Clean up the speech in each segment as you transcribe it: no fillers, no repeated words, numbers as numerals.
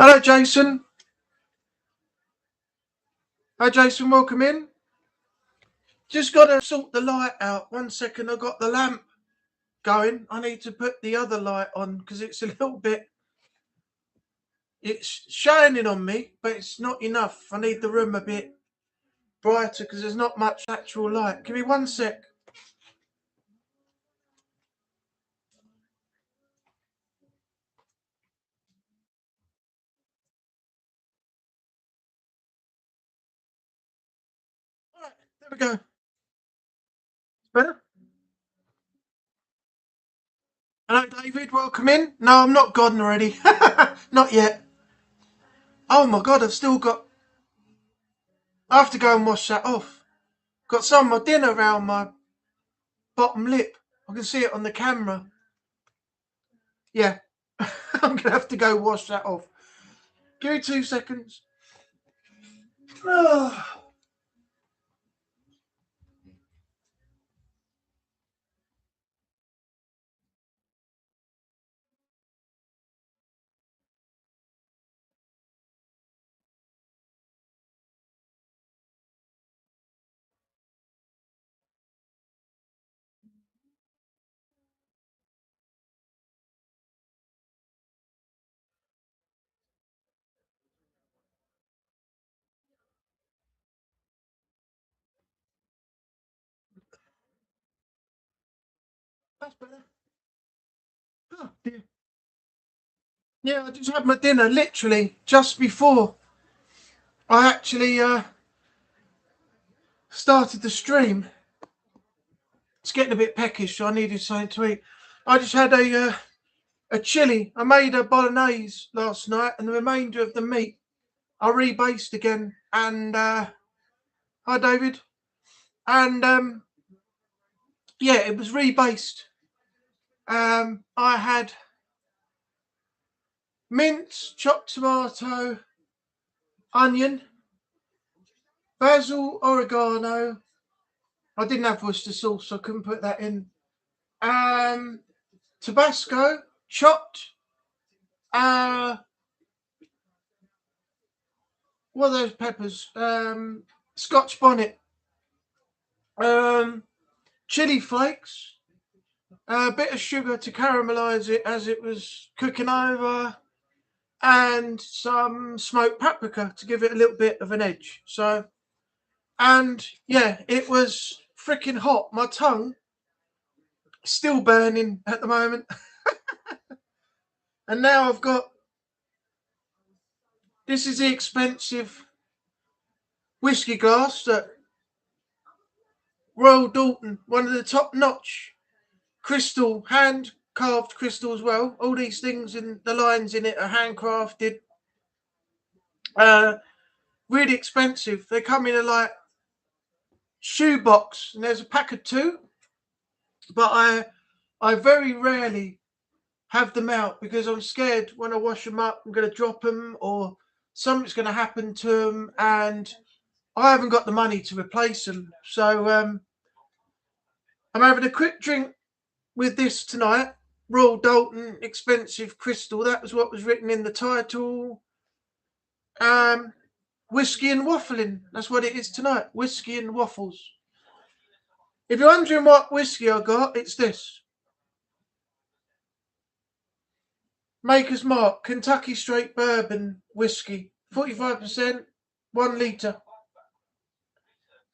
Hello, Jason. Hi, Jason. Welcome in. Just got to sort the light out. 1 second. I got the lamp going. I need to put the other light on because it's a little bit. It's shining on me, but it's not enough. I need the room a bit brighter because there's not much natural light. Give me 1 sec. All right, there we go. Better? Hello, David. Welcome in. No, I'm not gone already. Not yet. Oh my God, I've still got. I have to go and wash that off. Got some of my dinner around my bottom lip. I can see it on the camera. Yeah. I'm going to have to go wash that off. Give me 2 seconds. Oh. That's better. Oh, dear. Yeah, I just had my dinner literally just before I actually started the stream. It's getting a bit peckish, so I needed something to eat. I just had a chili. I made a bolognese last night, and the remainder of the meat I rebased again. And hi, David. And yeah, it was rebased. I had mint, chopped tomato, onion, basil, oregano. I didn't have Worcester sauce, so I couldn't put that in. Tabasco, chopped. What are those peppers? Scotch bonnet. Chili flakes. A bit of sugar to caramelise it as it was cooking over, and some smoked paprika to give it a little bit of an edge. So, and yeah, it was freaking hot. My tongue still burning at the moment. And now I've got, this is the expensive whiskey glass that Royal Dalton, one of the top notch crystal, hand carved crystal as well. All these things in the lines in it are handcrafted. Really expensive. They come in a like shoebox, and there's a pack of two. But I very rarely have them out because I'm scared when I wash them up, I'm going to drop them or something's going to happen to them, and I haven't got the money to replace them. So I'm having a quick drink with this tonight. Royal Dalton expensive crystal. That was what was written in the title. Whisky and waffling. That's what it is tonight. Whisky and waffles. If you're wondering what whisky I got, it's this. Maker's Mark Kentucky Straight Bourbon Whiskey. 45%, 1 litre.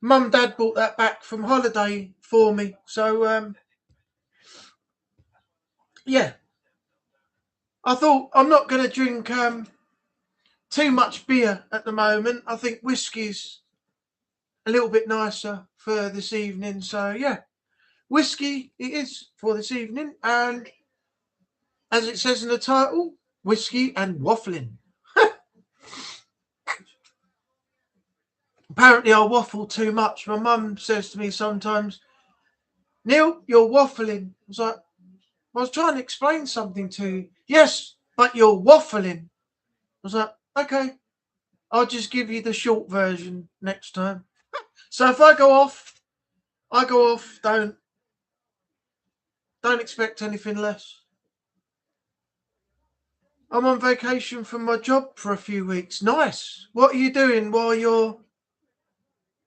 Mum and Dad bought that back from holiday for me. So, yeah. I thought I'm not going to drink too much beer at the moment. I think whiskey's a little bit nicer for this evening. So, yeah. Whiskey it is for this evening. And as it says in the title, whiskey and waffling. Apparently I waffle too much. My mum says to me sometimes, Neil, you're waffling. I was like, I was trying to explain something to you. Yes, but you're waffling. I was like, okay, I'll just give you the short version next time. So if I go off, I go off. Don't expect anything less. I'm on vacation from my job for a few weeks. Nice. What are you doing while you're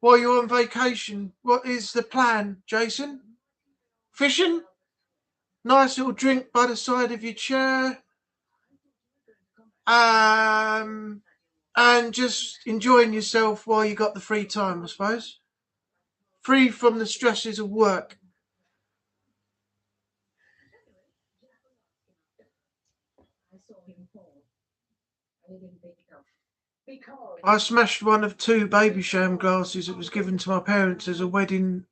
on vacation? What is the plan, Jason? Fishing? Nice little drink by the side of your chair. And just enjoying yourself while you got the free time, I suppose. Free from the stresses of work. I smashed one of 2 baby sham glasses that was given to my parents as a wedding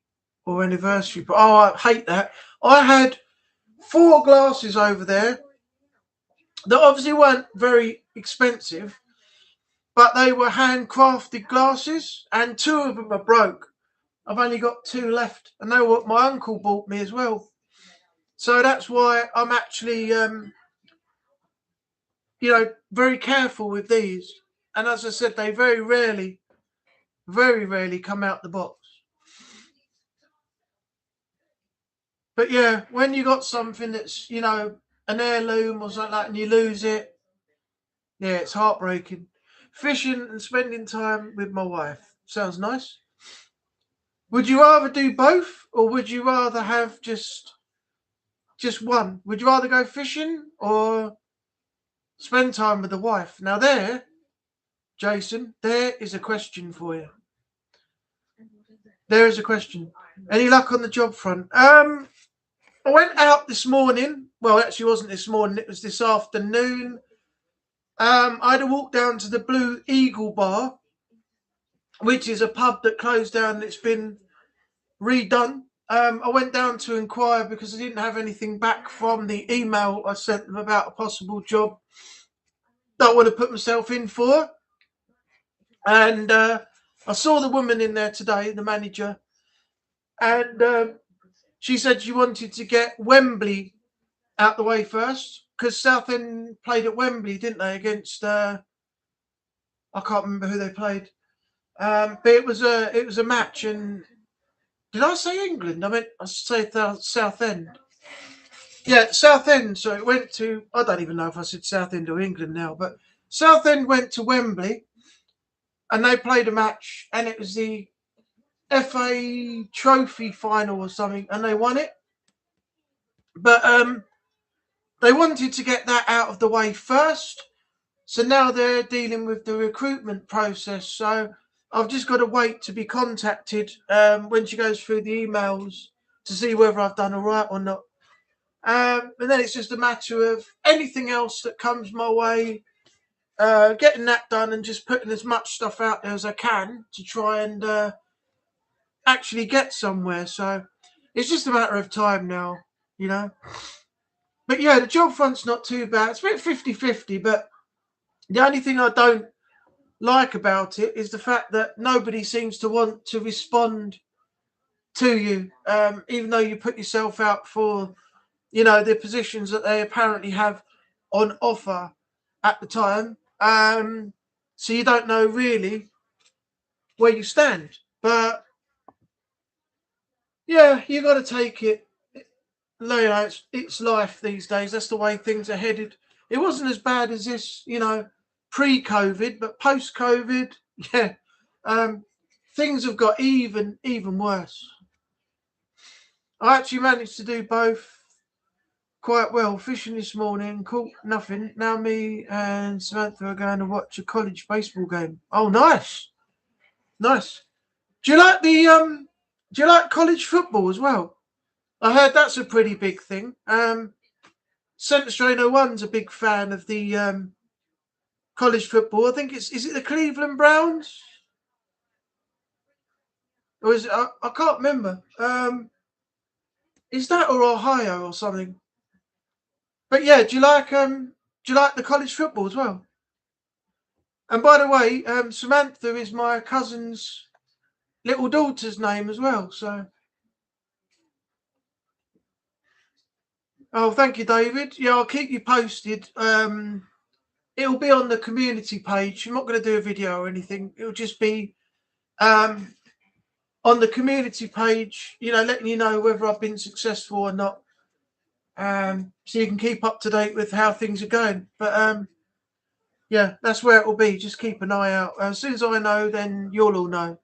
or anniversary. But I hate that. I had 4 glasses over there that obviously weren't very expensive, but they were handcrafted glasses, and 2 of them are broke. I've only got 2 left, and they were what my uncle bought me as well. So that's why I'm actually, very careful with these. And as I said, they very rarely come out the box. But yeah, when you got something that's, an heirloom or something like that, and you lose it, yeah, it's heartbreaking. Fishing and spending time with my wife. Sounds nice. Would you rather do both, or would you rather have just one? Would you rather go fishing or spend time with the wife? Now there, Jason, there is a question for you. There is a question. Any luck on the job front? I went out this morning. Well, actually, it wasn't this morning. It was this afternoon. I had to walk down to the Blue Eagle Bar, which is a pub that closed down and it's been redone. I went down to inquire because I didn't have anything back from the email I sent them about a possible job that I want to put myself in for. And I saw the woman in there today, the manager, and she said she wanted to get Wembley out the way first because Southend played at Wembley, didn't they, against I can't remember who they played, but it was a match. And did I say England? I said Southend. Yeah, Southend. So it went to, I don't even know if I said Southend or England now, but Southend went to Wembley and they played a match, and it was the FA Trophy final or something, and they won it. But they wanted to get that out of the way first, so now they're dealing with the recruitment process. So I've just got to wait to be contacted when she goes through the emails to see whether I've done all right or not. And then it's just a matter of anything else that comes my way, getting that done and just putting as much stuff out there as I can to try and actually get somewhere. So it's just a matter of time now, you know. But yeah, the job front's not too bad. It's a bit 50-50, but the only thing I don't like about it is the fact that nobody seems to want to respond to you, even though you put yourself out for, the positions that they apparently have on offer at the time. So you don't know really where you stand. But yeah, you got to take it. It's life these days. That's the way things are headed. It wasn't as bad as this, pre-COVID, but post-COVID, yeah, things have got even worse. I actually managed to do both quite well. Fishing this morning, caught nothing. Now me and Samantha are going to watch a college baseball game. Oh, nice, nice. Do you like Do you like college football as well? I heard that's a pretty big thing. Centre Strain 01's a big fan of the college football. I think is it the Cleveland Browns? Or is it, I can't remember. Is that or Ohio or something? But yeah, do you like the college football as well? And by the way, Samantha is my cousin's little daughter's name as well. So, oh, thank you, David. Yeah, I'll keep you posted. It'll be on the community page. I'm not going to do a video or anything. It'll just be on the community page, letting you know whether I've been successful or not. so you can keep up to date with how things are going. But yeah, that's where it will be. Just keep an eye out. As soon as I know, then you'll all know.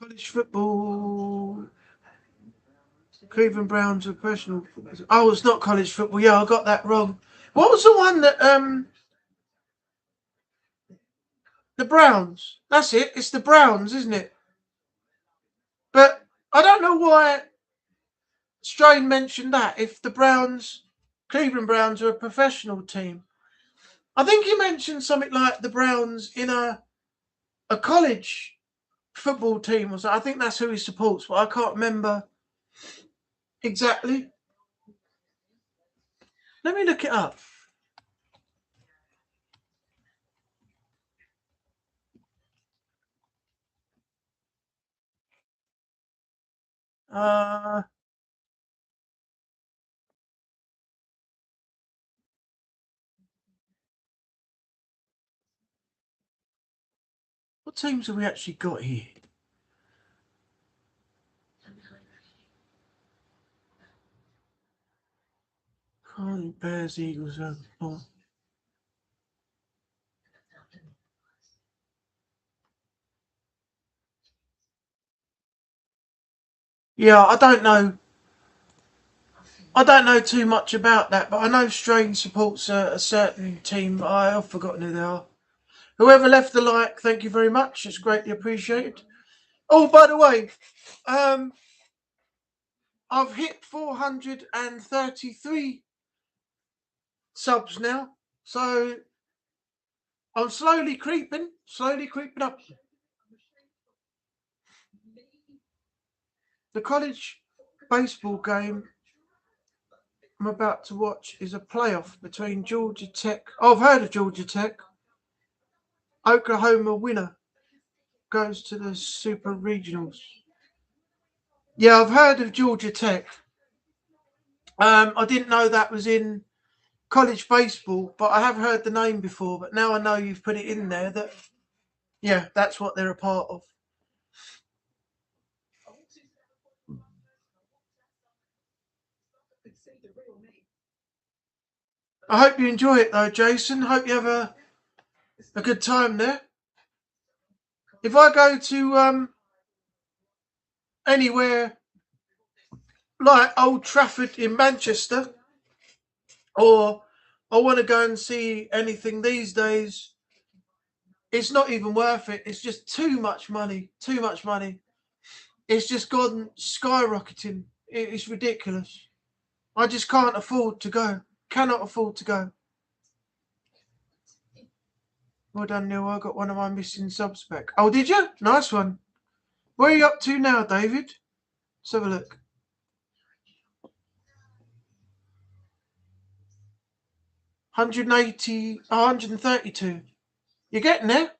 College football. Cleveland Browns are professional. Oh, it's not college football. Yeah, I got that wrong. What was the one that the Browns? That's it. It's the Browns, isn't it? But I don't know why Strain mentioned that. If the Browns, Cleveland Browns, are a professional team, I think he mentioned something like the Browns in a college football team or so. I think that's who he supports, but I can't remember exactly. Let me look it up. Uh, what teams have we actually got here? Bears, Eagles. Oh. Yeah, I don't know. I don't know too much about that, but I know Strain supports a certain team. I've forgotten who they are. Whoever left the like, thank you very much. It's greatly appreciated. Oh, by the way, um, I've hit 433 subs now, so I'm slowly creeping up. The college baseball game I'm about to watch is a playoff between Georgia Tech. Oh, I've heard of Georgia Tech. Oklahoma winner goes to the Super Regionals. Yeah, I've heard of Georgia Tech. I didn't know that was in college baseball, but I have heard the name before. But now I know you've put it in there. That yeah, that's what they're a part of. I hope you enjoy it though, Jason. Hope you have a good time there. If I go to anywhere like Old Trafford in Manchester, or I want to go and see anything these days, it's not even worth it. It's just too much money. Too much money. It's just gone skyrocketing. It's ridiculous. I just can't afford to go. Cannot afford to go. Well done, Neil. I got one of my missing subs back. Oh, did you? Nice one. Where are you up to now, David? Let's have a look. 180, 132. You're getting there.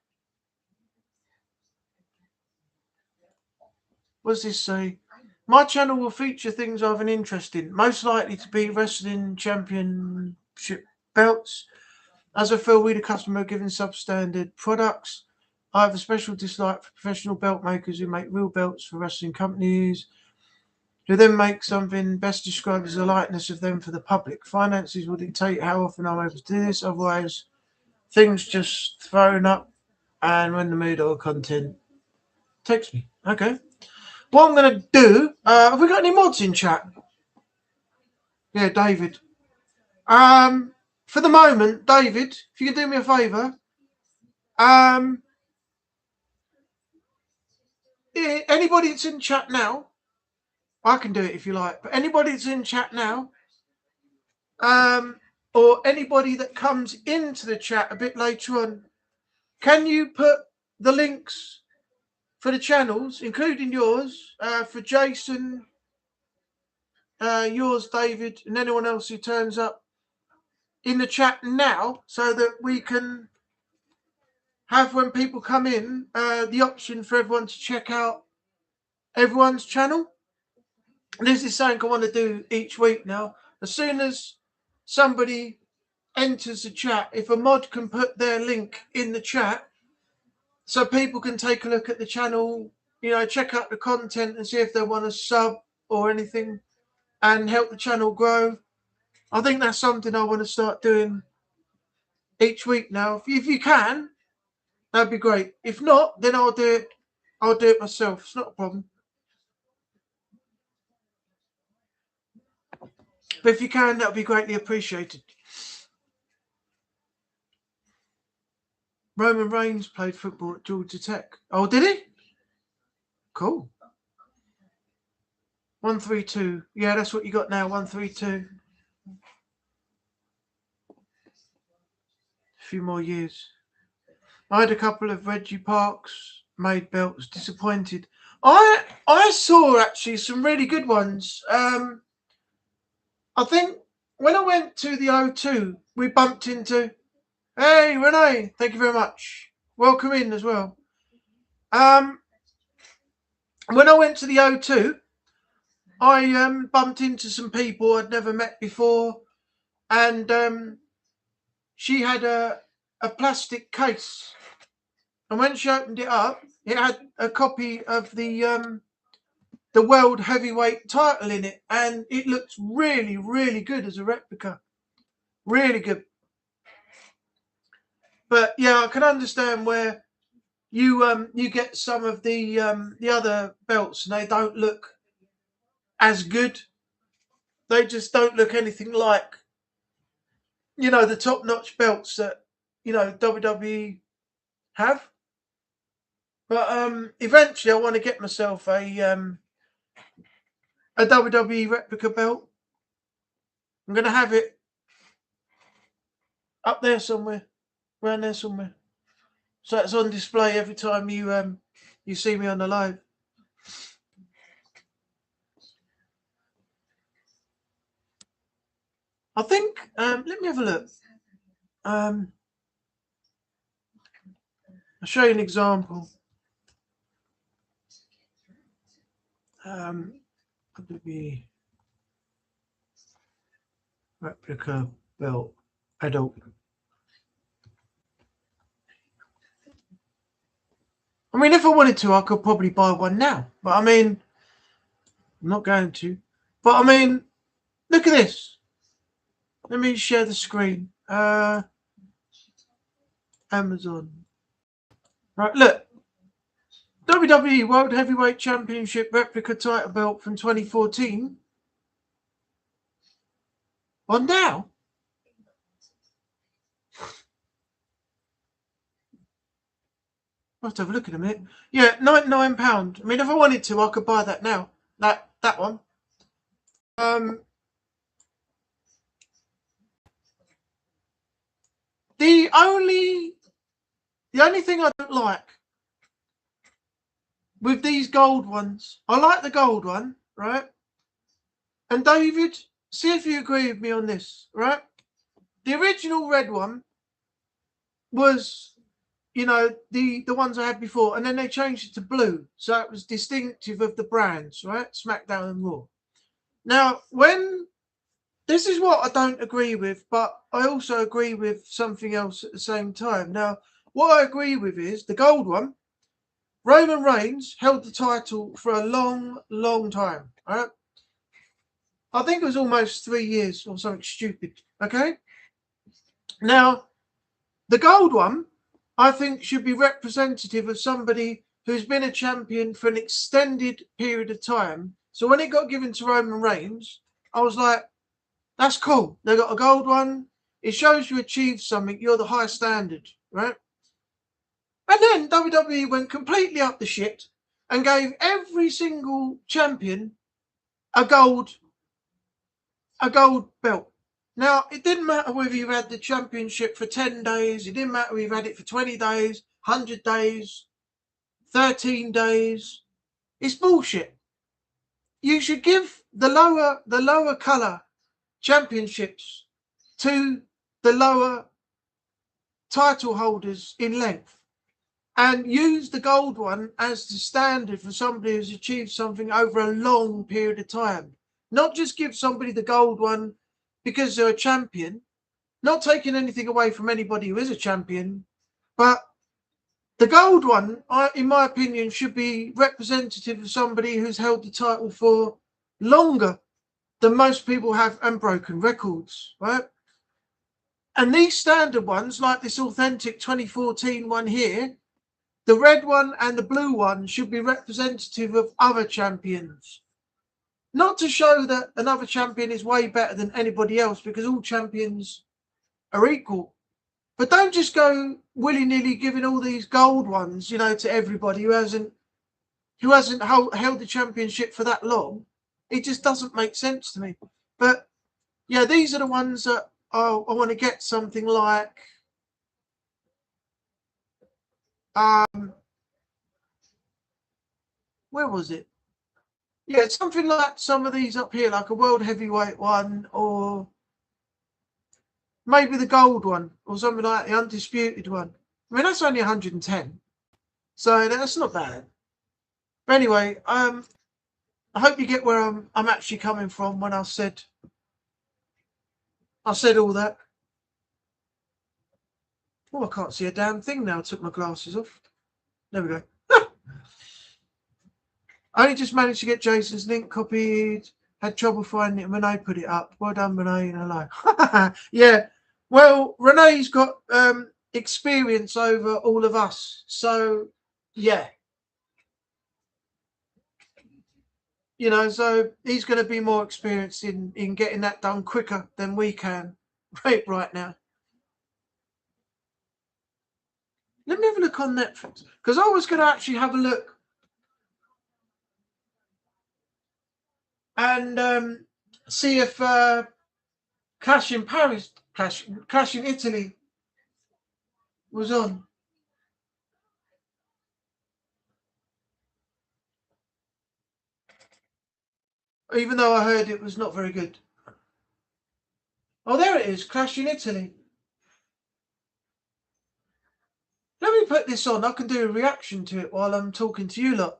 What does this say? My channel will feature things I have an interest in, most likely to be wrestling championship belts. As I feel we, the customer, are given substandard products, I have a special dislike for professional belt makers who make real belts for wrestling companies, who then make something best described as a likeness of them for the public. Finances will dictate how often I'm able to do this, otherwise things just thrown up, and when the mood or content takes me. Okay. What I'm going to do, have we got any mods in chat? Yeah, David. For the moment, David, if you can do me a favour, um, anybody that's in chat now, I can do it if you like, but anybody that's in chat now, or anybody that comes into the chat a bit later on, can you put the links for the channels, including yours, for Jason, yours, David, and anyone else who turns up in the chat now, so that we can have, when people come in, the option for everyone to check out everyone's channel. This is something I want to do each week now. As soon as somebody enters the chat, if a mod can put their link in the chat so people can take a look at the channel, you know, check out the content and see if they want to sub or anything and help the channel grow. I think that's something I want to start doing each week now. If you can, that'd be great. If not, then I'll do it. I'll do it myself. It's not a problem. But if you can, that would be greatly appreciated. Roman Reigns played football at Georgia Tech. Oh, did he? Cool. 132. Yeah, that's what you got now. 132. A few more years. I had a couple of Reggie Parks made belts. Disappointed. I saw actually some really good ones. I think when I went to the O2, we bumped into. Hey, Renee, thank you very much. Welcome in as well. When I went to the O2, I bumped into some people I'd never met before, and she had a plastic case, and when she opened it up, it had a copy of the world heavyweight title in it, and it looks really, really good as a replica. Really good. But yeah, I can understand where you get some of the other belts and they don't look as good. They just don't look anything like, you know, the top-notch belts that, you know, WWE have. But eventually I want to get myself a WWE replica belt. I'm going to have it up there somewhere, around there somewhere. So it's on display every time you see me on the live. I think, let me have a look. I'll show you an example. WWE replica belt, adult. I mean, if I wanted to, I could probably buy one now. But I mean, I'm not going to. But I mean, look at this. Let me share the screen. Amazon. Right, look. WWE World Heavyweight Championship replica title belt from 2014. On now. I'll have to have a look at a minute. Yeah, £99. I mean, if I wanted to, I could buy that now. That one. The only thing I don't like with these gold ones, I like the gold one, right? And David, see if you agree with me on this, right? The original red one was, you know, the ones I had before, and then they changed it to blue, so it was distinctive of the brands, right? SmackDown and Raw. Now, this is what I don't agree with, but I also agree with something else at the same time. Now, what I agree with is the gold one. Roman Reigns held the title for a long, long time, right? I think it was almost 3 years or something stupid, okay? Now, the gold one, I think, should be representative of somebody who's been a champion for an extended period of time. So when it got given to Roman Reigns, I was like, that's cool. They got a gold one. It shows you achieved something. You're the high standard, right? And then WWE went completely up the shit and gave every single champion a gold belt. Now, it didn't matter whether you had the championship for 10 days. It didn't matter whether you had it for 20 days, 100 days, 13 days. It's bullshit. You should give the lower colour championships to the lower title holders in length, and use the gold one as the standard for somebody who's achieved something over a long period of time. Not just give somebody the gold one because they're a champion. Not taking anything away from anybody who is a champion, but the gold one, in my opinion, should be representative of somebody who's held the title for longer than most people have and broken records, right? And these standard ones, like this authentic 2014 one here, the red one and the blue one should be representative of other champions. Not to show that another champion is way better than anybody else, because all champions are equal. But don't just go willy-nilly giving all these gold ones, you know, to everybody who hasn't held the championship for that long. It just doesn't make sense to me. But yeah, these are the ones that I want to get something like. Where was it? Yeah, something like some of these up here, like a world heavyweight one, or maybe the gold one, or something like the undisputed one. I mean, that's only 110, so that's not bad. But anyway, I hope you get where I'm actually coming from when I said all that. Oh, I can't see a damn thing now. I took my glasses off. There we go. I only just managed to get Jason's link copied. Had trouble finding it when I put it up. Well done, Renee. And I like, yeah. Well, Renee's got experience over all of us, so yeah. You know, so he's going to be more experienced in getting that done quicker than we can right now. Let me have a look on Netflix, because I was going to actually have a look and see if Clash in Paris, Clash in Italy was on. Even though I heard it was not very good. Oh, there it is, Clash in Italy. Let me put this on. I can do a reaction to it while I'm talking to you lot.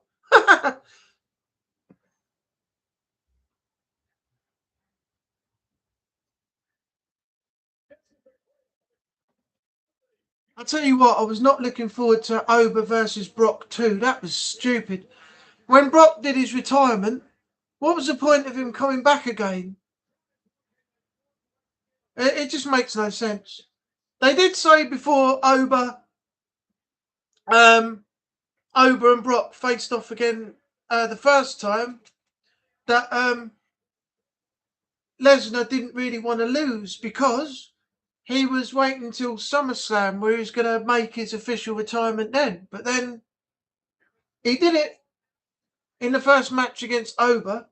I'll tell you what, I was not looking forward to Oba versus Brock 2. That was stupid. When Brock did his retirement, what was the point of him coming back again? It just makes no sense. They did say before Oba and Brock faced off again the first time that Lesnar didn't really want to lose because he was waiting until SummerSlam where he was going to make his official retirement then. But then he did it in the first match against Oba,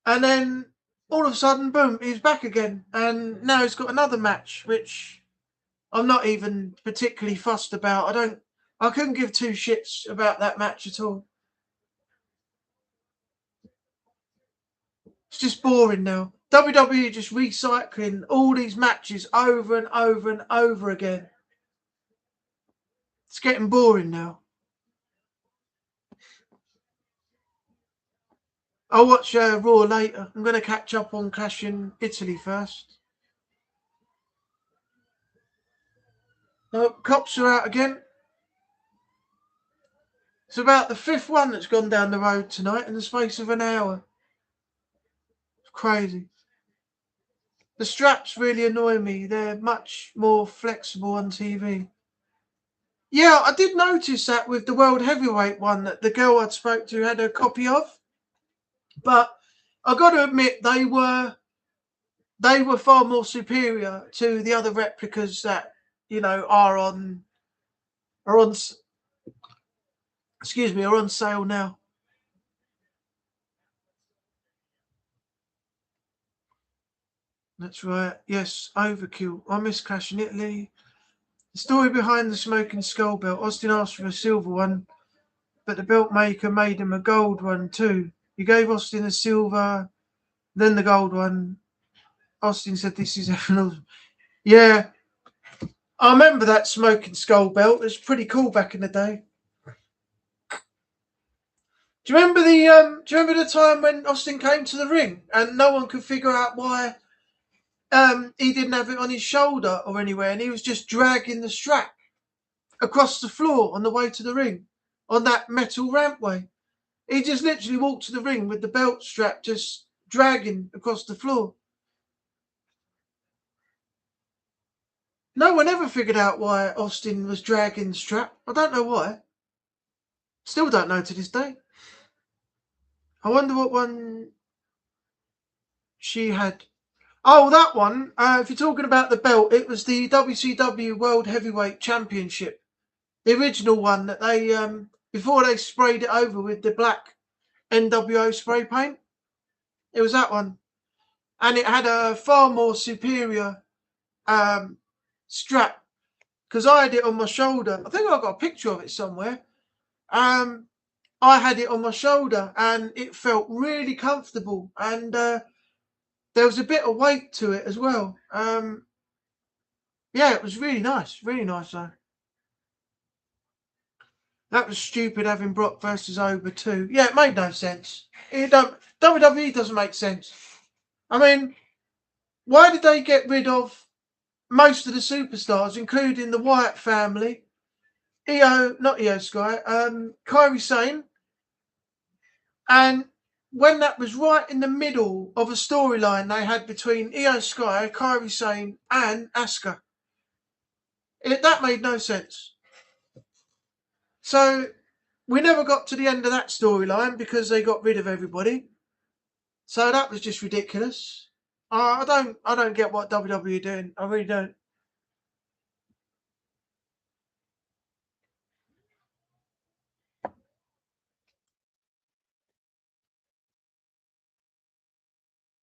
and then all of a sudden, boom, he's back again. And now he's got another match, which I'm not even particularly fussed about. I couldn't give two shits about that match at all. It's just boring now. WWE just recycling all these matches over and over and over again. It's getting boring now. I'll watch Raw later. I'm going to catch up on Clash in Italy first. Cops are out again. It's about the fifth one that's gone down the road tonight in the space of an hour. It's crazy. The straps really annoy me. They're much more flexible on TV. Yeah, I did notice that with the World Heavyweight one that the girl I'd spoke to had a copy of. But I got to admit, they were far more superior to the other replicas that, you know, are on sale now. That's right. Yes, overkill. I miss Clash in Italy. The story behind the smoking skull belt. Austin asked for a silver one, but the belt maker made him a gold one too. He gave Austin a silver, then the gold one. Austin said, "This is Evan's." Yeah, I remember that smoking skull belt. It was pretty cool back in the day. Do you remember the time when Austin came to the ring and no one could figure out why he didn't have it on his shoulder or anywhere, and he was just dragging the strap across the floor on the way to the ring on that metal rampway. He just literally walked to the ring with the belt strap just dragging across the floor. No one ever figured out why Austin was dragging the strap. I don't know why. Still don't know to this day. I wonder what one she had. Oh, that one. If you're talking about the belt, it was the WCW World Heavyweight Championship. The original one that they, before they sprayed it over with the black NWO spray paint. It was that one. And it had a far more superior strap. Because I had it on my shoulder. I think I've got a picture of it somewhere. I had it on my shoulder and it felt really comfortable. And there was a bit of weight to it as well. Yeah, it was really nice. Really nice though. That was stupid having Brock versus Oba too. Yeah, it made no sense. WWE doesn't make sense. I mean, why did they get rid of most of the superstars, including the Wyatt family, not Io Sky, Kairi Sane, and when that was right in the middle of a storyline they had between Io Sky, Kairi Sane, and Asuka, that made no sense. So we never got to the end of that storyline because they got rid of everybody. So that was just ridiculous. I don't get what WWE are doing. I really don't.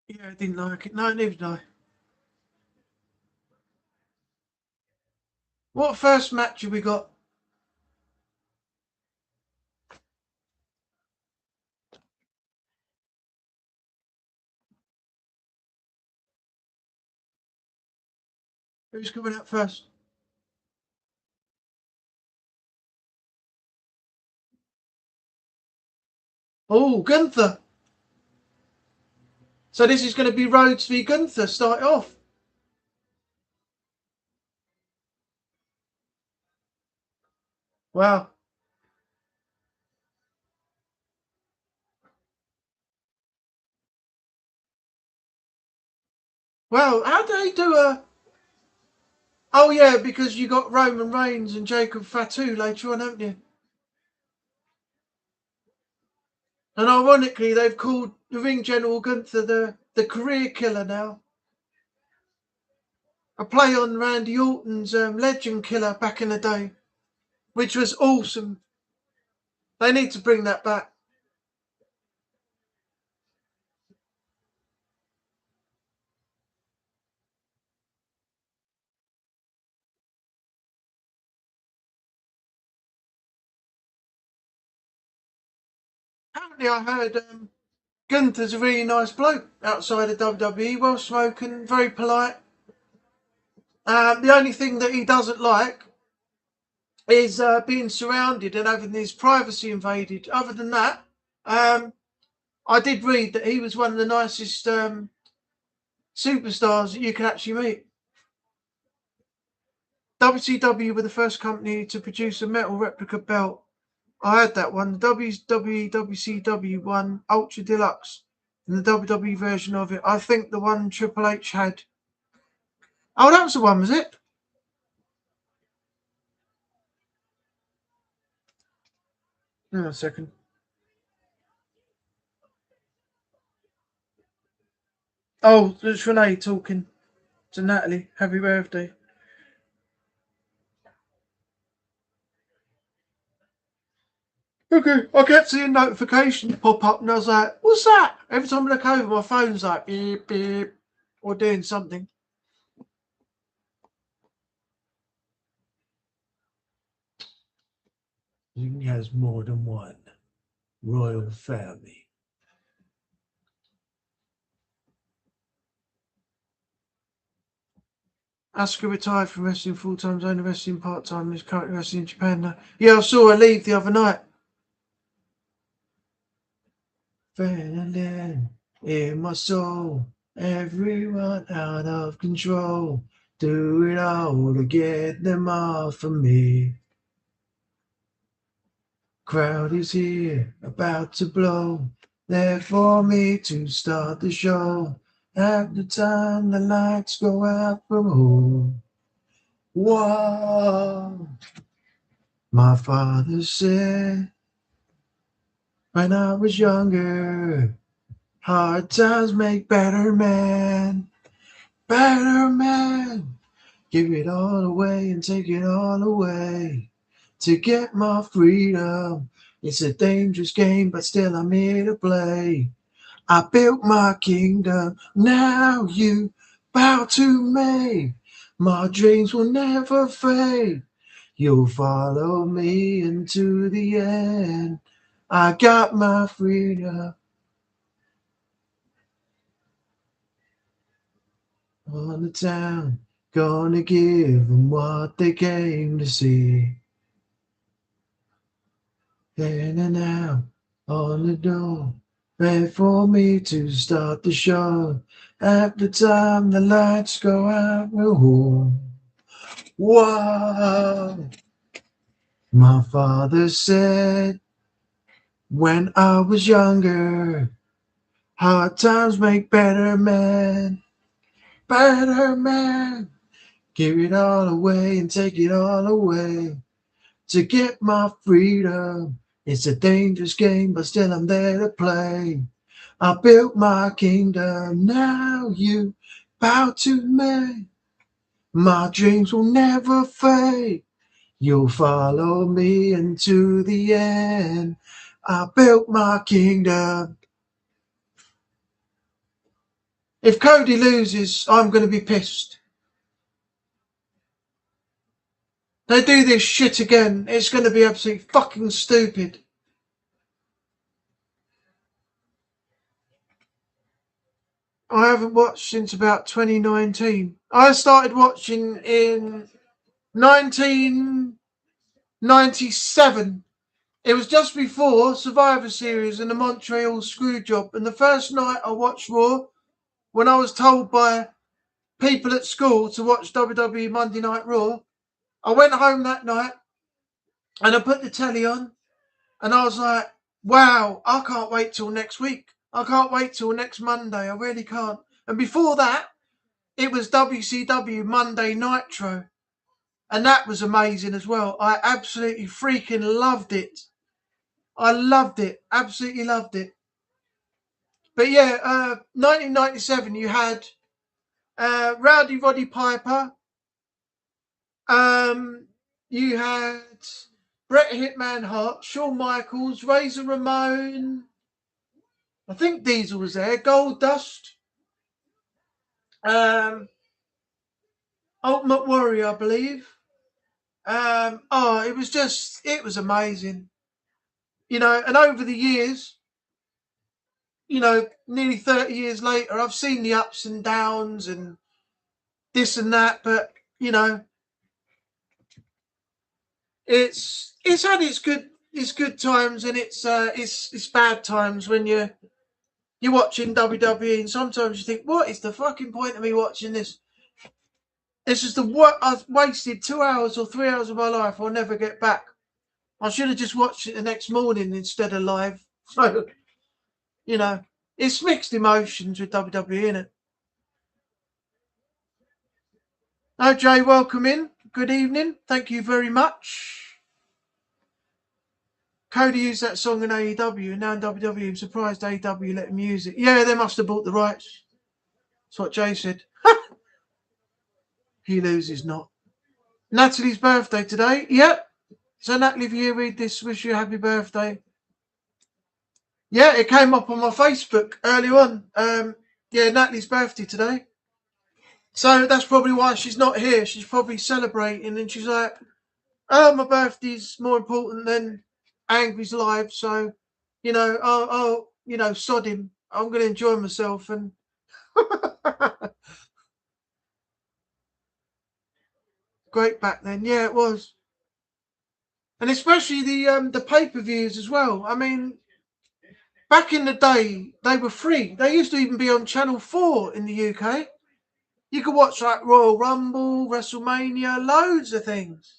Yeah, I didn't like it. No, neither did I. What first match have we got? Who's coming up first? Oh, Gunther. So this is going to be Rhodes v Gunther. Start off. Wow. Well, how do they do a? Oh yeah, because you got Roman Reigns and Jacob Fatu later on, haven't you? And ironically, they've called the Ring General Gunther the career killer now. A play on Randy Orton's Legend Killer back in the day, which was awesome. They need to bring that back. Apparently, I heard Gunther's a really nice bloke outside of WWE, well spoken, very polite. The only thing that he doesn't like is being surrounded and having his privacy invaded. Other than that, I did read that he was one of the nicest superstars that you can actually meet. WCW were the first company to produce a metal replica belt. I had that one, the WCW one, Ultra Deluxe, and the WWE version of it. I think the one Triple H had. Oh, that was the one, was it? Hang on a second. Oh, it's Renee talking to Natalie. Happy birthday. Okay, I kept seeing notifications pop up and I was like, what's that? Every time I look over, my phone's like beep, beep, or doing something. He has more than one royal family. Asuka retired from wrestling full-time, only wrestling part-time, is currently wrestling in Japan now. Yeah, I saw her leave the other night. In my soul. Everyone out of control. Do it all to get them off of me. Crowd is here, about to blow. There for me to start the show. At the time the lights go out from home. Whoa. My father said when I was younger, hard times make better men. Better men. Give it all away and take it all away. To get my freedom. It's a dangerous game, but still I'm here to play. I built my kingdom, now you bow to me. My dreams will never fade. You'll follow me into the end. I got my freedom. On the town, gonna give them what they came to see. In and out, on the door, ready for me to start the show. At the time the lights go out, we're home. Whoa! My father said when I was younger, hard times make better men. Better men. Give it all away and take it all away. To get my freedom. It's a dangerous game, but still I'm there to play. I built my kingdom, now you bow to me. My dreams will never fade. You'll follow me into the end. I built my kingdom. If Cody loses, I'm going to be pissed. They do this shit again. It's going to be absolutely fucking stupid. I haven't watched since about 2019. I started watching in 1997. It was just before Survivor Series and the Montreal Screwjob. And the first night I watched Raw, when I was told by people at school to watch WWE Monday Night Raw, I went home that night and I put the telly on and I was like, wow, I can't wait till next week. I can't wait till next Monday. I really can't. And before that, it was WCW Monday Nitro. And that was amazing as well. I absolutely freaking loved it. I loved it. Absolutely loved it. But yeah, 1997, you had Rowdy Roddy Piper. You had Bret Hitman Hart, Shawn Michaels, Razor Ramon. I think Diesel was there. Gold Dust. Ultimate Warrior, I believe. It was amazing. You know, and over the years, you know, nearly 30 years later, I've seen the ups and downs and this and that, but, you know, it's had its good times and it's bad times when you're watching WWE and sometimes you think, what is the fucking point of me watching this? This is the what I've wasted 2 hours or 3 hours of my life I'll never get back. I should have just watched it the next morning instead of live. So, you know, it's mixed emotions with WWE, isn't it? Oh, Jay, welcome in. Good evening. Thank you very much. Cody used that song in AEW and now in WWE. I'm surprised AEW let him use it. Yeah, they must have bought the rights. That's what Jay said. He loses not. Natalie's birthday today. Yep. So Natalie, if you read this, wish you a happy birthday. Yeah, it came up on my Facebook earlier on. Yeah, Natalie's birthday today. So that's probably why she's not here. She's probably celebrating and she's like, oh, my birthday's more important than Angry's live. So, you know, you know, sod him. I'm going to enjoy myself. And great back then. Yeah, it was. And especially the pay-per-views as well. I mean, Back in the day, they were free. They used to even be on Channel 4 in the UK. You could watch like Royal Rumble, WrestleMania, loads of things.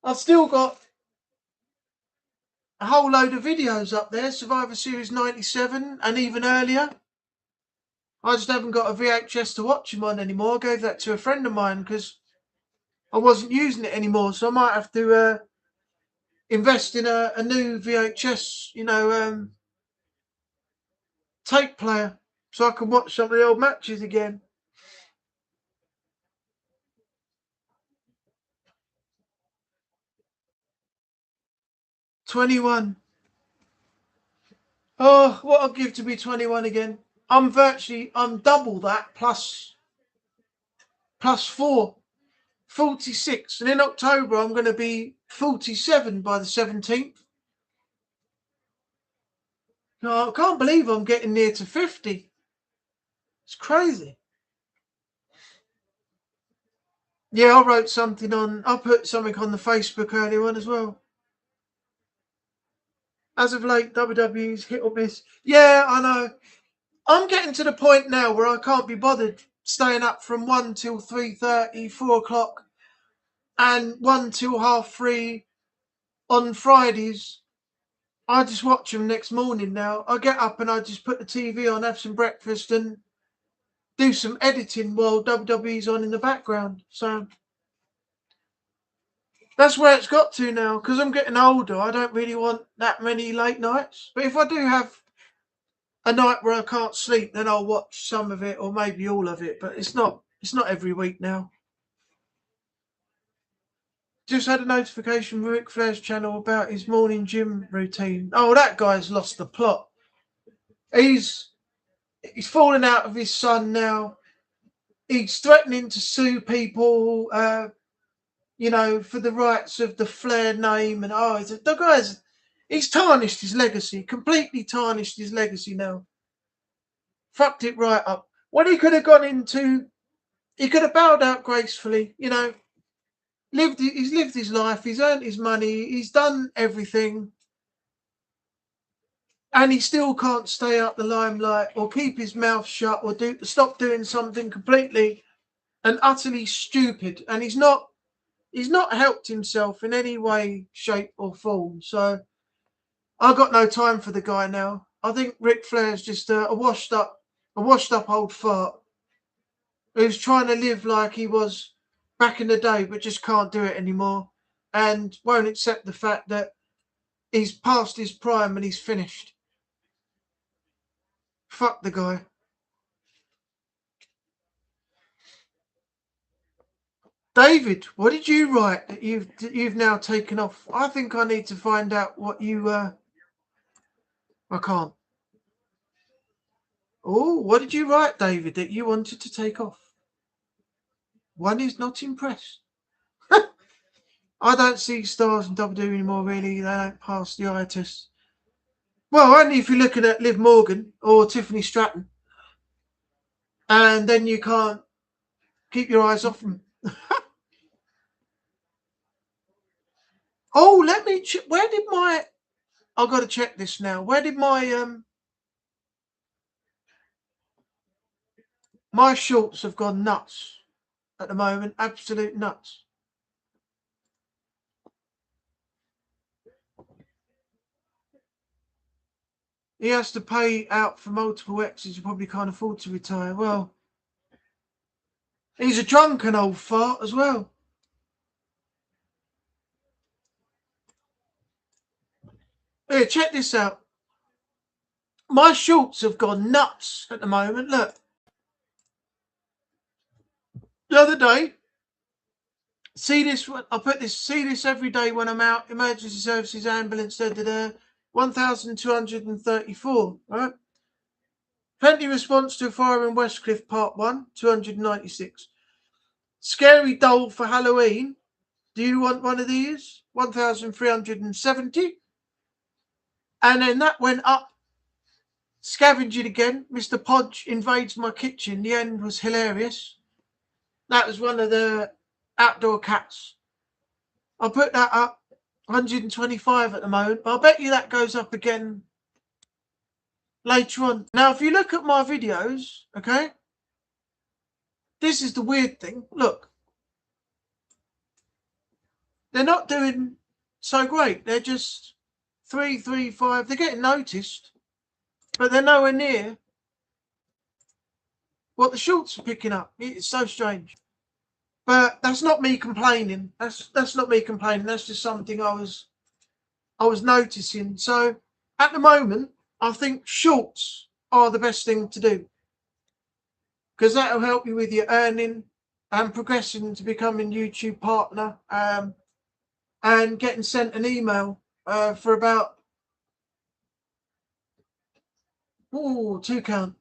I've still got a whole load of videos up there, Survivor Series 97 and even earlier. I just haven't got a VHS to watch them on anymore. I gave that to a friend of mine because I wasn't using it anymore, so I might have to invest in a new VHS, tape player so I can watch some of the old matches again. 21. Oh, what I'll give to be 21 again. I'm double that plus 4. 46. And in October, I'm going to be 47 by the 17th. No, I can't believe I'm getting near to 50. It's crazy. Yeah, I put something on the Facebook earlier on as well. As of late, WWE's hit or miss. Yeah, I know. I'm getting to the point now where I can't be bothered staying up from 1 till 3:30, 4 o'clock, and 1 till 3:30 on Fridays. I just watch them next morning now. I get up and I just put the TV on, have some breakfast, and do some editing while WWE's on in the background. So that's where it's got to now. Because I'm getting older, I don't really want that many late nights. But if I do have a night where I can't sleep, then I'll watch some of it or maybe all of it. But it's not every week now. Just had a notification from Ric Flair's channel about his morning gym routine. Oh, that guy's lost the plot. He's fallen out of his son now. He's threatening to sue people, for the rights of the Flair name. And he's tarnished his legacy, completely tarnished his legacy now. Fucked it right up. When he could have he could have bowed out gracefully, he's lived his life, he's earned his money, he's done everything. And he still can't stay out the limelight or keep his mouth shut or stop doing something completely and utterly stupid. And he's not helped himself in any way, shape, or form. So I've got no time for the guy now. I think Ric Flair's just a washed up old fart who's trying to live like he was back in the day, but just can't do it anymore, and won't accept the fact that he's past his prime and he's finished. Fuck the guy. David, what did you write that you've now taken off? I think I need to find out what you. I can't. Oh, what did you write, David, that you wanted to take off? One is not impressed. I don't see stars in WWE anymore, really. They don't pass the eye test. Well, only if you're looking at Liv Morgan or Tiffany Stratton. And then you can't keep your eyes off them. Oh, let me check. Where did my... I've got to check this now. Where did my... my shorts have gone nuts at the moment. Absolute nuts. He has to pay out for multiple exes. He probably can't afford to retire. Well, he's a drunken old fart as well. Here, check this out. My shorts have gone nuts at the moment. Look. The other day, see this every day when I'm out. Emergency services, ambulance, 1,234, right? Plenty response to a fire in Westcliff, Part 1, 296. Scary doll for Halloween. Do you want one of these? 1,370. And then that went up. Scavenging again. Mr. Podge invades my kitchen. The end was hilarious. That was one of the outdoor cats. I'll put that up. 125 at the moment. But I bet you that goes up again later on. Now, if you look at my videos, okay, this is the weird thing. Look, they're not doing so great. They're just 3, 3, 5. They're getting noticed, but they're nowhere near what the shorts are picking up. It's so strange. But that's not me complaining. That's not me complaining. That's just something I was noticing. So at the moment, I think shorts are the best thing to do, because that'll help you with your earning and progressing to becoming YouTube partner, and getting sent an email for about two count.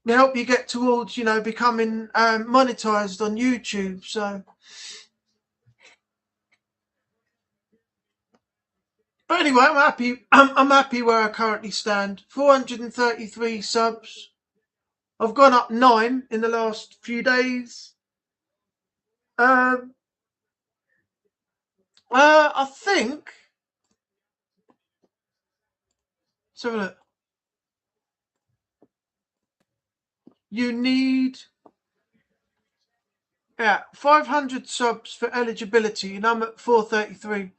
To help you get towards, becoming monetized on YouTube. So, but anyway, I'm happy. I'm happy where I currently stand. 433 subs. I've gone up 9 in the last few days. I think. Let's have a look. You need 500 subs for eligibility, and I'm at 433.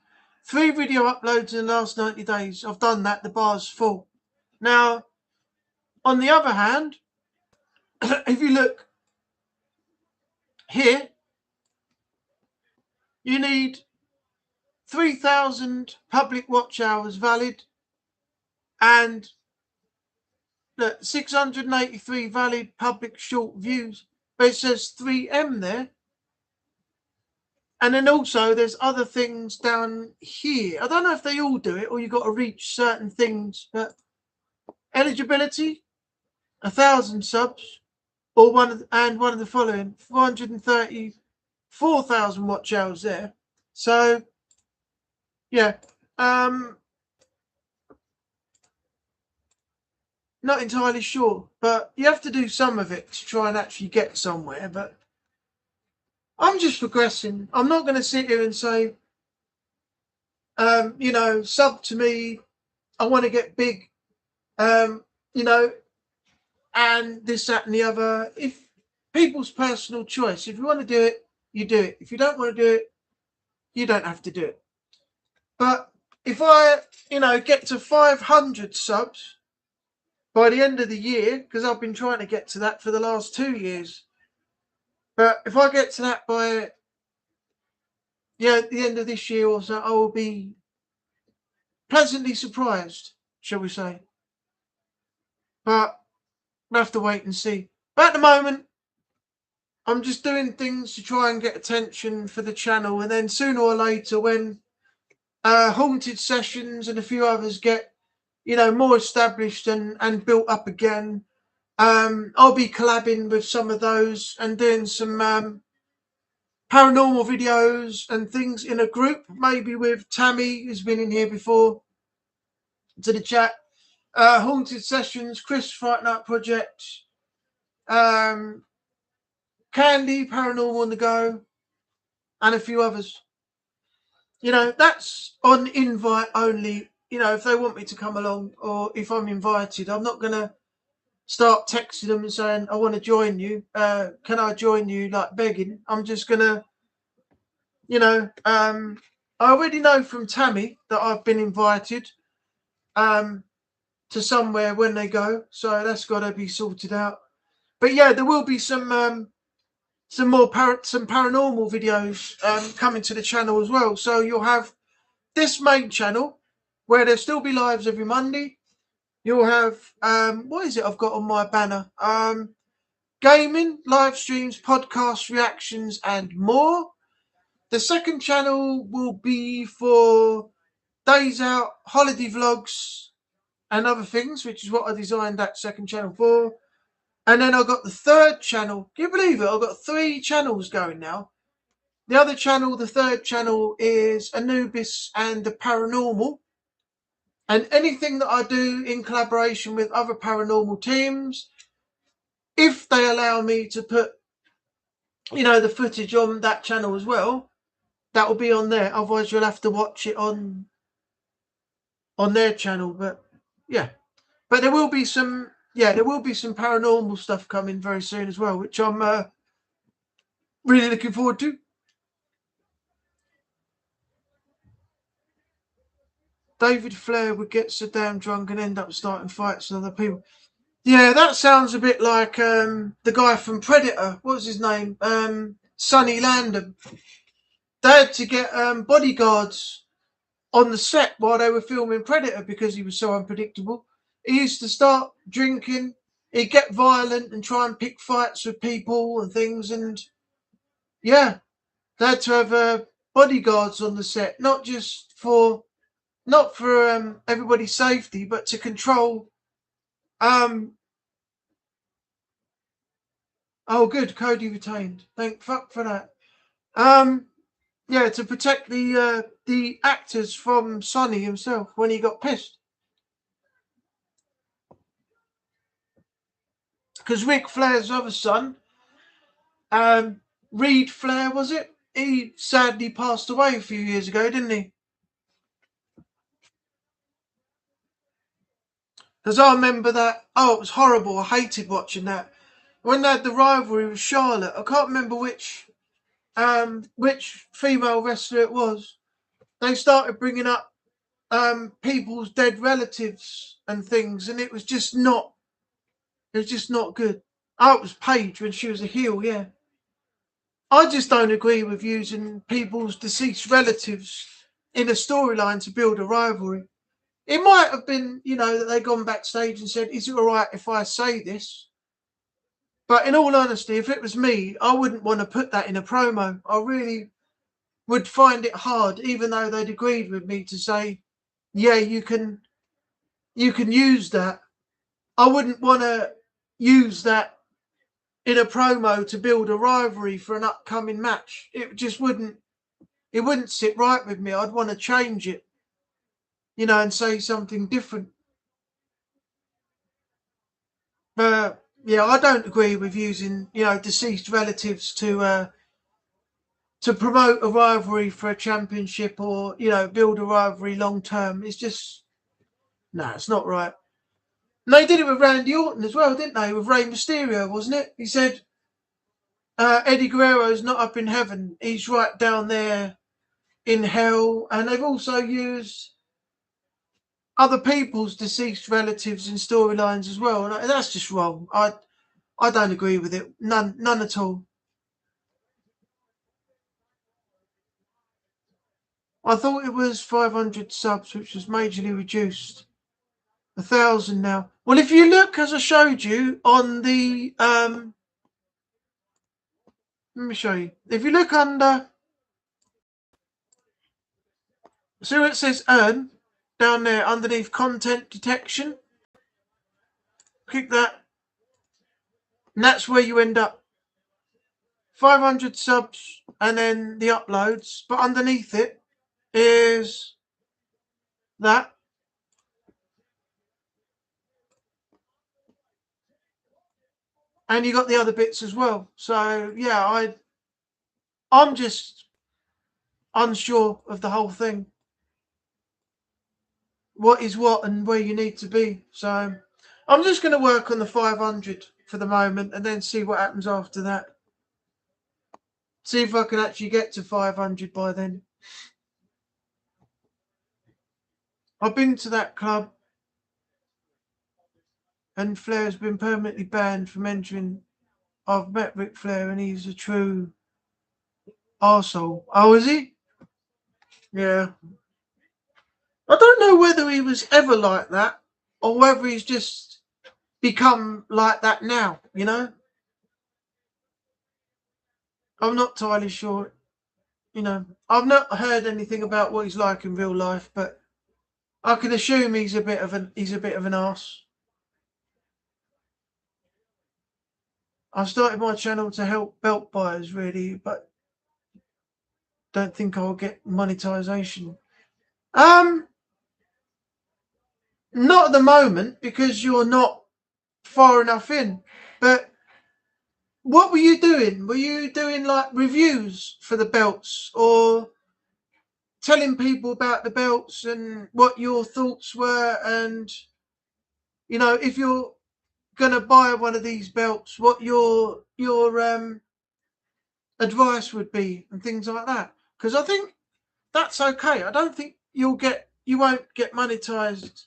3 video uploads in the last 90 days. I've done that. The bar's full. Now, on the other hand, if you look here, you need 3,000 public watch hours valid and 683 valid public short views. But it says 3M there. And then also there's other things down here. I don't know if they all do it or you've got to reach certain things, but eligibility, 1,000 subs, or one of the following, 434,000 watch hours there. So yeah, not entirely sure, but you have to do some of it to try and actually get somewhere. But I'm just progressing. I'm not going to sit here and say, sub to me, I want to get big, and this, that, and the other. If people's personal choice, if you want to do it, you do it. If you don't want to do it, you don't have to do it. But if I, get to 500 subs by the end of the year, because I've been trying to get to that for the last 2 years, but if I get to that by at the end of this year or so, I will be pleasantly surprised, shall we say. But we'll have to wait and see. But at the moment, I'm just doing things to try and get attention for the channel, and then sooner or later, when Haunted Sessions and a few others get, more established and built up again, I'll be collabing with some of those and doing some paranormal videos and things in a group, maybe with Tammy, who's been in here before, to the chat. Haunted Sessions, Chris Fright Night Project, Candy, Paranormal on the Go, and a few others. That's on invite only. If they want me to come along, or if I'm invited, I'm not going to start texting them and saying, I want to join you. Can I join you? Like begging. I'm just going to, I already know from Tammy that I've been invited to somewhere when they go. So that's got to be sorted out. But yeah, there will be some paranormal videos coming to the channel as well. So you'll have this main channel where there'll still be lives every Monday. You'll have what is it I've got on my banner? Gaming, live streams, podcasts, reactions, and more. The second channel will be for days out, holiday vlogs, and other things, which is what I designed that second channel for. And then I've got the third channel. Can you believe it? I've got 3 channels going now. The other channel, the third channel, is Anubis and the Paranormal. And anything that I do in collaboration with other paranormal teams, if they allow me to put, the footage on that channel as well, that will be on there. Otherwise, you'll have to watch it on their channel. But yeah. But there will be some, there will be some paranormal stuff coming very soon as well, which I'm really looking forward to. David Flair would get so damn drunk and end up starting fights with other people. Yeah, that sounds a bit like the guy from Predator. What was his name? Sonny Landham. They had to get bodyguards on the set while they were filming Predator because he was so unpredictable. He used to start drinking, he'd get violent and try and pick fights with people and things. And yeah, they had to have bodyguards on the set, not for everybody's safety, but to control. Oh, good, Cody retained. Thank fuck for that. Yeah, to protect the actors from Sonny himself when he got pissed. Because Ric Flair's other son, Reed Flair, was it? He sadly passed away a few years ago, didn't he? Because I remember that. Oh, it was horrible. I hated watching that. When they had the rivalry with Charlotte, I can't remember which female wrestler it was. They started bringing up people's dead relatives and things, and it was just not. It was just not good. Oh, it was Paige when she was a heel. Yeah, I just don't agree with using people's deceased relatives in a storyline to build a rivalry. It might have been, that they gone backstage and said, "Is it all right if I say this?" But in all honesty, if it was me, I wouldn't want to put that in a promo. I really would find it hard, even though they'd agreed with me to say, "Yeah, you can use that." I wouldn't want to use that in a promo to build a rivalry for an upcoming match. It just wouldn't sit right with me. I'd want to change it, and say something different. But yeah, I don't agree with using, deceased relatives to promote a rivalry for a championship or, build a rivalry long term. It's just, no, it's not right. And they did it with Randy Orton as well, didn't they? With Rey Mysterio, wasn't it? He said, Eddie Guerrero's not up in heaven. He's right down there in hell. And they've also used other people's deceased relatives in storylines as well. And that's just wrong. I don't agree with it. None at all. I thought it was 500 subs, which was majorly reduced. 1,000 now. Well, if you look, as I showed you on the, let me show you. If you look under, see where it says earn down there underneath content detection. Click that, and that's where you end up. 500 subs and then the uploads, but underneath it is that. And you got the other bits as well. So yeah, I'm just unsure of the whole thing. What is what and where you need to be. So I'm just going to work on the 500 for the moment and then see what happens after that. See if I can actually get to 500 by then. I've been to that club and Flair's been permanently banned from entering. I've met Ric Flair and he's a true arsehole. Oh, is he? Yeah. I don't know whether he was ever like that or whether he's just become like that now, I'm not entirely sure. I've not heard anything about what he's like in real life, but I can assume he's a bit of an arse. I started my channel to help belt buyers, really, but don't think I'll get monetization. Not at the moment because you're not far enough in. But what were you doing? Were you doing like reviews for the belts or telling people about the belts and what your thoughts were? And you know, if you're gonna buy one of these belts, what your advice would be and things like that. Because I think that's okay. I don't think you won't get monetized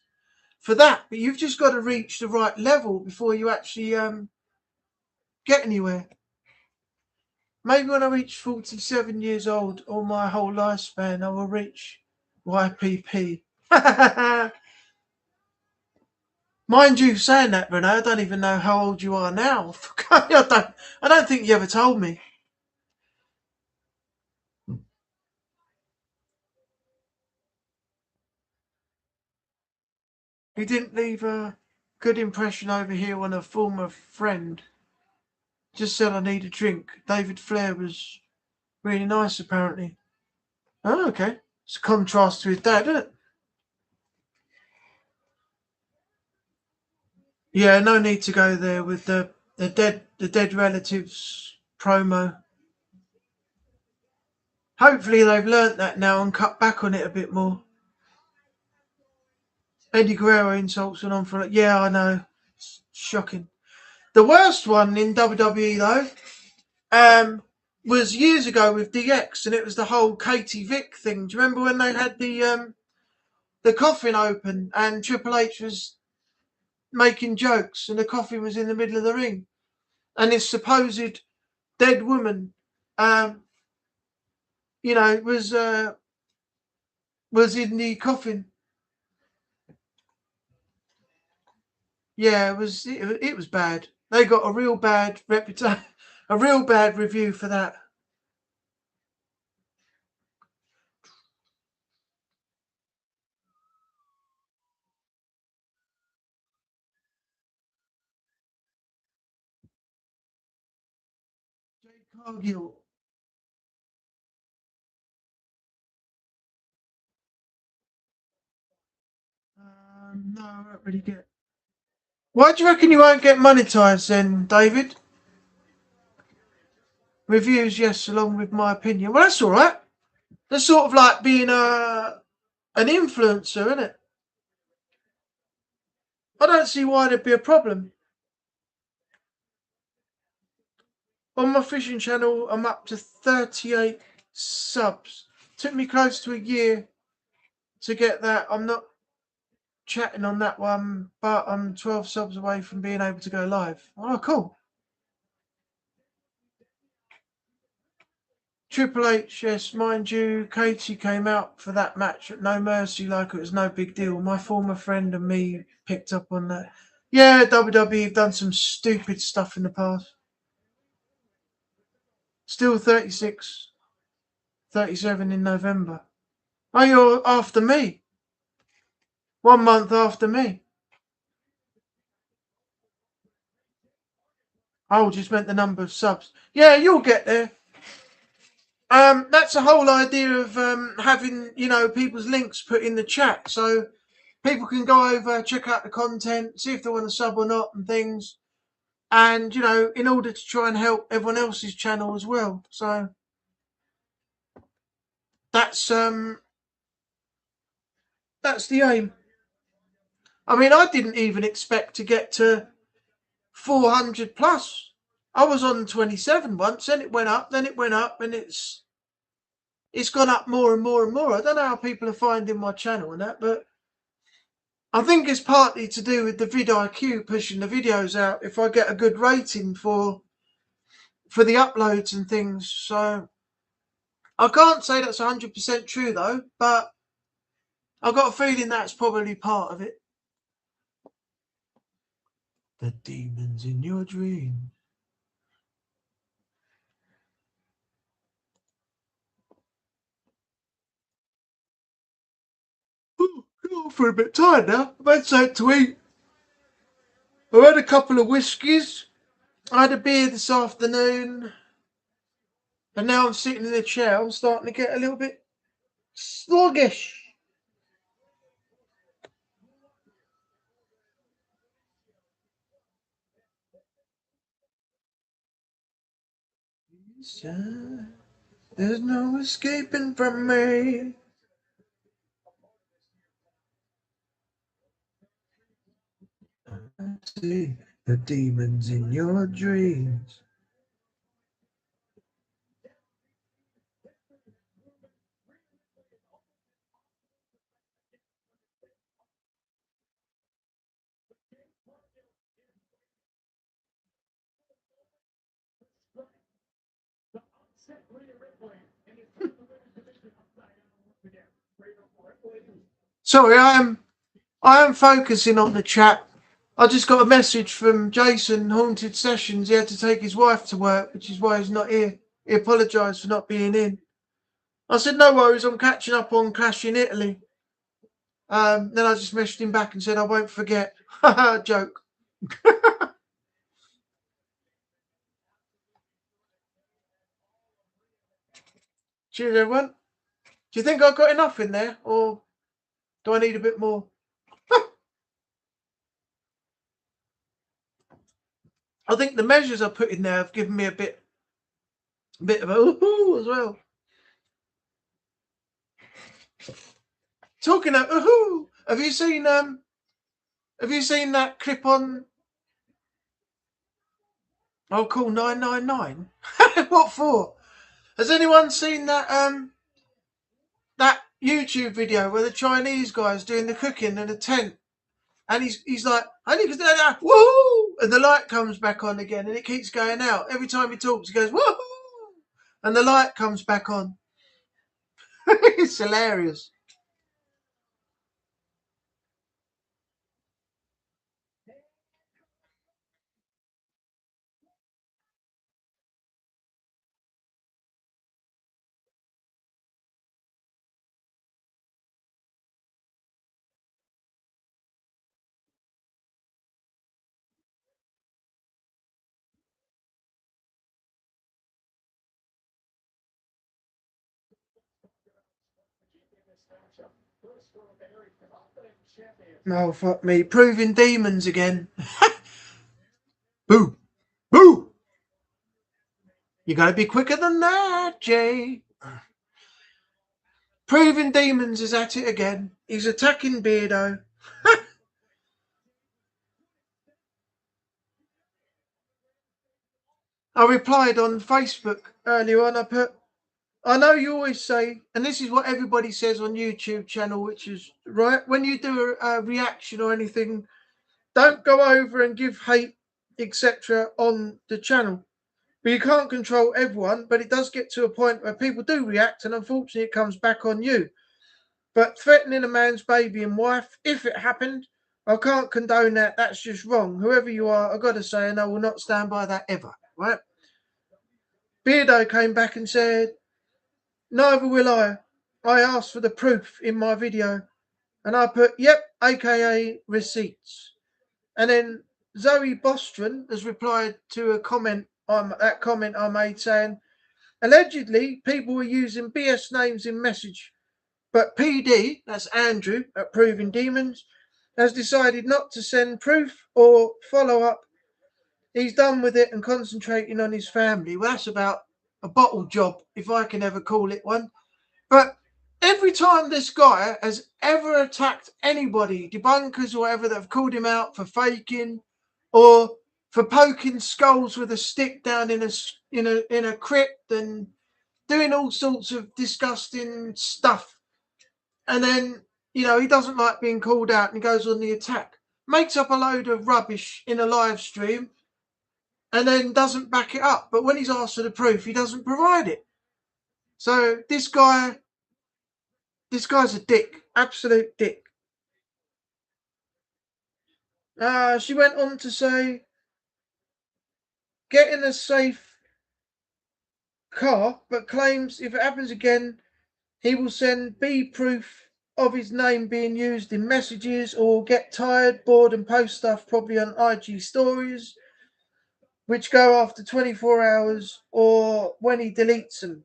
for that, but you've just got to reach the right level before you actually get anywhere. Maybe when I reach 47 years old, or my whole lifespan, I will reach YPP. Mind you, saying that, Renee, I don't even know how old you are now. I don't think you ever told me. He didn't leave a good impression over here on a former friend. Just said I need a drink. David Flair was really nice, apparently. Oh, okay. It's a contrast to his dad, isn't it? Yeah, no need to go there with the dead relatives promo. Hopefully they've learnt that now and cut back on it a bit more. Eddie Guerrero insults and on for it. Yeah, I know. It's shocking. The worst one in WWE though, was years ago with DX, and it was the whole Katie Vick thing. Do you remember when they had the coffin open and Triple H was making jokes and the coffin was in the middle of the ring, and this supposed dead woman, um, was in the coffin. Yeah, it was bad. They got a real bad reputation, a real bad review for that. Jay Cargill. No, I don't really get. Why do you reckon you won't get monetized then, David? Reviews, yes, along with my opinion. Well, that's all right. That's sort of like being an influencer, isn't it? I don't see why there'd be a problem. On my fishing channel, I'm up to 38 subs. Took me close to a year to get that. I'm not chatting on that one, but I'm 12 subs away from being able to go live. Oh, cool. Triple H, yes, mind you, Katie came out for that match at No Mercy like it was no big deal. My former friend and me picked up on that. Yeah, WWE have done some stupid stuff in the past. Still 36, 37 in November. Oh, you're after me. 1 month after me. Oh, just meant the number of subs. Yeah, you'll get there. That's the whole idea of having, people's links put in the chat. So people can go over, check out the content, see if they want to sub or not and things. And, in order to try and help everyone else's channel as well. So that's that's the aim. I mean, I didn't even expect to get to 400 plus. I was on 27 once, then it went up, and it's gone up more and more and more. I don't know how people are finding my channel and that, but I think it's partly to do with the vidIQ pushing the videos out. If I get a good rating for the uploads and things, so I can't say that's 100% true though, but I've got a feeling that's probably part of it. The demons in your dream. I feel a bit tired now. I've had something to eat. I've had a couple of whiskies. I had a beer this afternoon. And now I'm sitting in a chair. I'm starting to get a little bit sluggish. There's no escaping from me. see the demons in your dreams. Sorry, I am focusing on the chat. I just got a message from Jason, Haunted Sessions. He had to take his wife to work, which is why he's not here. He apologised for not being in. I said, no worries, I'm catching up on Clash in Italy. Then I just messaged him back and said, I won't forget. Joke. Cheers, everyone. Do you think I've got enough in there, or do I need a bit more? I think the measures I put in there have given me a bit of a ooh as well. Talking of ooh, have you seen that clip on? I'll call 999. What for? Has anyone seen that that YouTube video where the Chinese guy's doing the cooking in a tent, and he's like, I need to do that, woo, and the light comes back on again, and it keeps going out every time he talks. He goes woo, and the light comes back on. It's hilarious. No, fuck me. Proving demons again. Boo! Boo! You gotta be quicker than that, Jay. Proving demons is at it again. He's attacking Beardo. I replied on Facebook earlier on. I put, I know you always say, and this is what everybody says on YouTube channel, which is right, when you do a reaction or anything, don't go over and give hate, etc. on the channel. But you can't control everyone, but it does get to a point where people do react, and unfortunately it comes back on you. But threatening a man's baby and wife, if it happened, I can't condone that. That's just wrong. Whoever you are, I've got to say, and I will not stand by that ever, right? Beardo came back and said, neither will I. I asked for the proof in my video. And I put, yep, aka receipts. And then Zoe Bostron has replied to a comment on that comment I made saying, allegedly, people were using BS names in message. But PD, that's Andrew at Proving Demons, has decided not to send proof or follow up. He's done with it and concentrating on his family. Well, that's about a bottle job, if I can ever call it one. But every time this guy has ever attacked anybody, debunkers or whatever, that have called him out for faking or for poking skulls with a stick down in a crypt and doing all sorts of disgusting stuff, and then he doesn't like being called out and he goes on the attack, makes up a load of rubbish in a live stream, and then doesn't back it up. But when he's asked for the proof, he doesn't provide it. So this guy's a dick, absolute dick. She went on to say, get in a safe car, but claims if it happens again, he will send B proof of his name being used in messages, or get tired, bored, and post stuff probably on IG stories, which go after 24 hours or when he deletes them.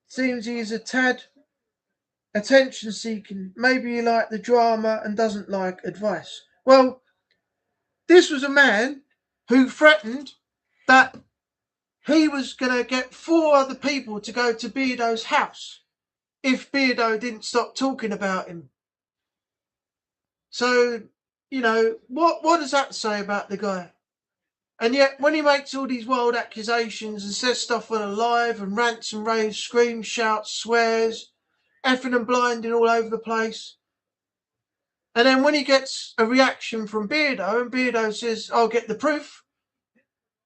Seems he is a tad attention seeking. Maybe he liked the drama and doesn't like advice. Well, this was a man who threatened that he was going to get 4 other people to go to Beardo's house if Beardo didn't stop talking about him. So You know, what does that say about the guy? And yet, when he makes all these wild accusations and says stuff on a live and rants and raves, screams, shouts, swears, effing and blinding all over the place, and then when he gets a reaction from Beardo and Beardo says, I'll get the proof.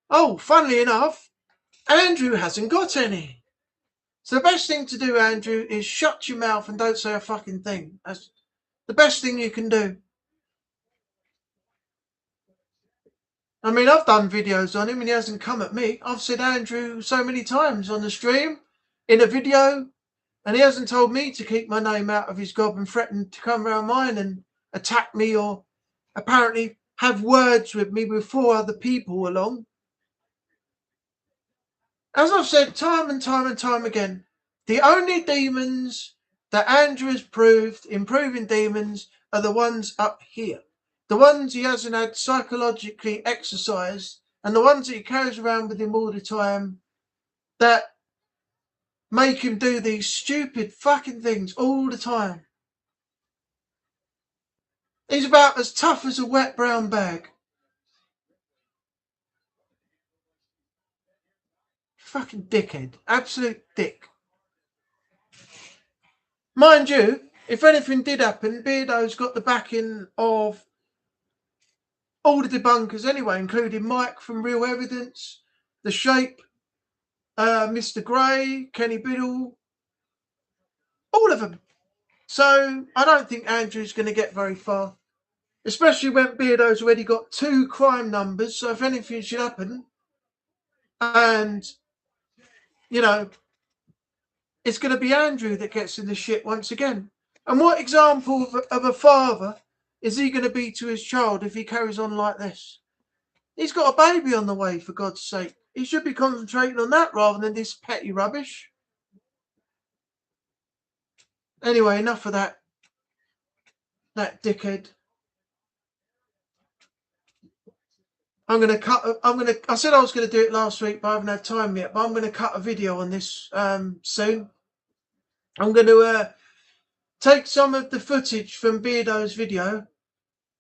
Oh, funnily enough, Andrew hasn't got any. So the best thing to do, Andrew, is shut your mouth and don't say a fucking thing. That's the best thing you can do. I mean, I've done videos on him and he hasn't come at me. I've said Andrew so many times on the stream, in a video, and he hasn't told me to keep my name out of his gob and threatened to come round mine and attack me or apparently have words with me with 4 other people along. As I've said time and time and time again, the only demons that Andrew has proved, improving demons, are the ones up here. The ones he hasn't had psychologically exercised, and the ones that he carries around with him all the time that make him do these stupid fucking things all the time. He's about as tough as a wet brown bag. Fucking dickhead. Absolute dick. Mind you, if anything did happen, Beardo's got the backing of all the debunkers anyway, including Mike from Real Evidence, The Shape, Mr. Gray, Kenny Biddle, all of them. So I don't think Andrew's going to get very far, especially when Beardo's already got 2 crime numbers. So if anything should happen, and, you know, it's going to be Andrew that gets in the shit once again. And what example of a father is he going to be to his child if he carries on like this? He's got a baby on the way, for God's sake. He should be concentrating on that rather than this petty rubbish. Anyway, enough of that. That dickhead. I said I was going to do it last week, but I haven't had time yet. But I'm going to cut a video on this soon. I'm going to take some of the footage from Beardo's video,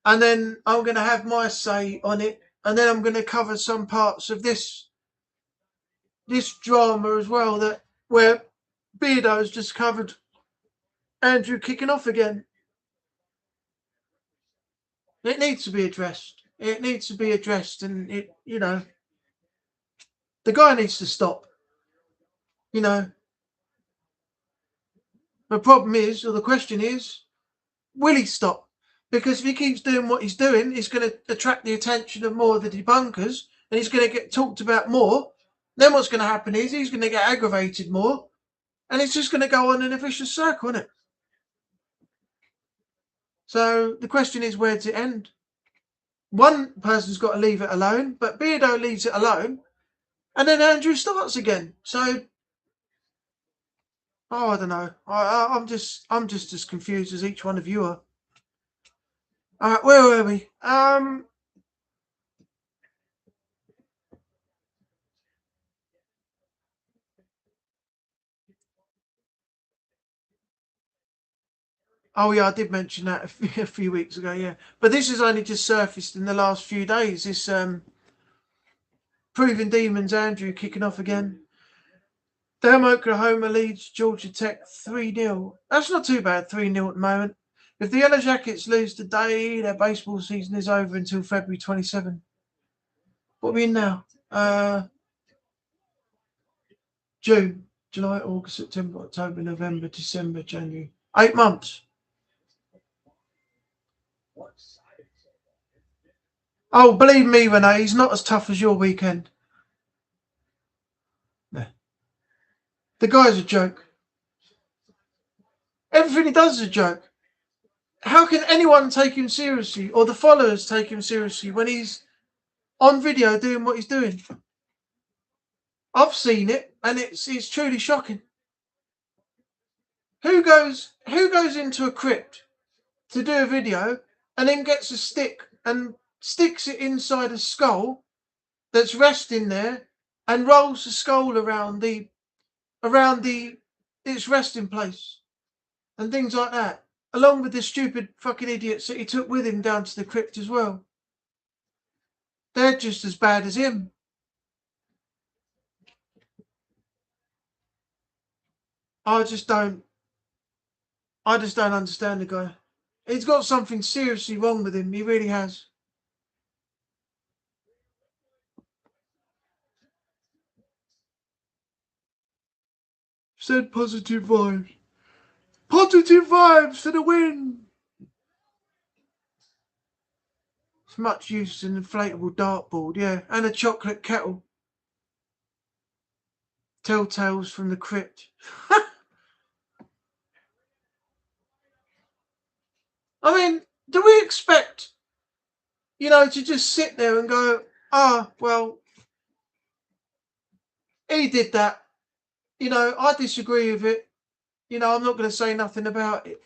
and then I'm going to have my say on it, and then I'm going to cover some parts of this drama as well, that where Beardo's just covered Andrew kicking off again. It needs to be addressed. It needs to be addressed, and the guy needs to stop. The problem is, or the question is, will he stop? Because if he keeps doing what he's doing, he's going to attract the attention of more of the debunkers, and he's going to get talked about more. Then what's going to happen is he's going to get aggravated more, and it's just going to go on in a vicious circle, isn't it? So the question is, where does it end? One person's got to leave it alone, but Beardo leaves it alone, and then Andrew starts again. So, I don't know. I'm just as confused as each one of you are. All right, where were we? Oh yeah, I did mention that a few weeks ago. Yeah, but this has only just surfaced in the last few days. This Proving Demons Andrew kicking off again. Damn, Oklahoma leads Georgia Tech 3-0. That's not too bad, 3-0 at the moment. If the Yellow Jackets lose today, their baseball season is over until February 27. What are we in now? June, July, August, September, October, November, December, January. 8 months. Oh, believe me, Renee, he's not as tough as your weekend. No. The guy's a joke. Everything he does is a joke. How can anyone take him seriously, or the followers take him seriously, when he's on video doing what he's doing? I've seen it, and it's truly shocking. Who goes into a crypt to do a video and then gets a stick and sticks it inside a skull that's resting there and rolls the skull around its resting place and things like that? along with the stupid fucking idiots that he took with him down to the crypt as well. They're just as bad as him. I just don't understand the guy. He's got something seriously wrong with him. He really has. Send positive vibes. Positive vibes to the win. It's much use an inflatable dartboard, yeah, and a chocolate kettle. Telltales from the crypt. I mean, do we expect, to just sit there and go, well, he did that. I disagree with it. I'm not going to say nothing about it.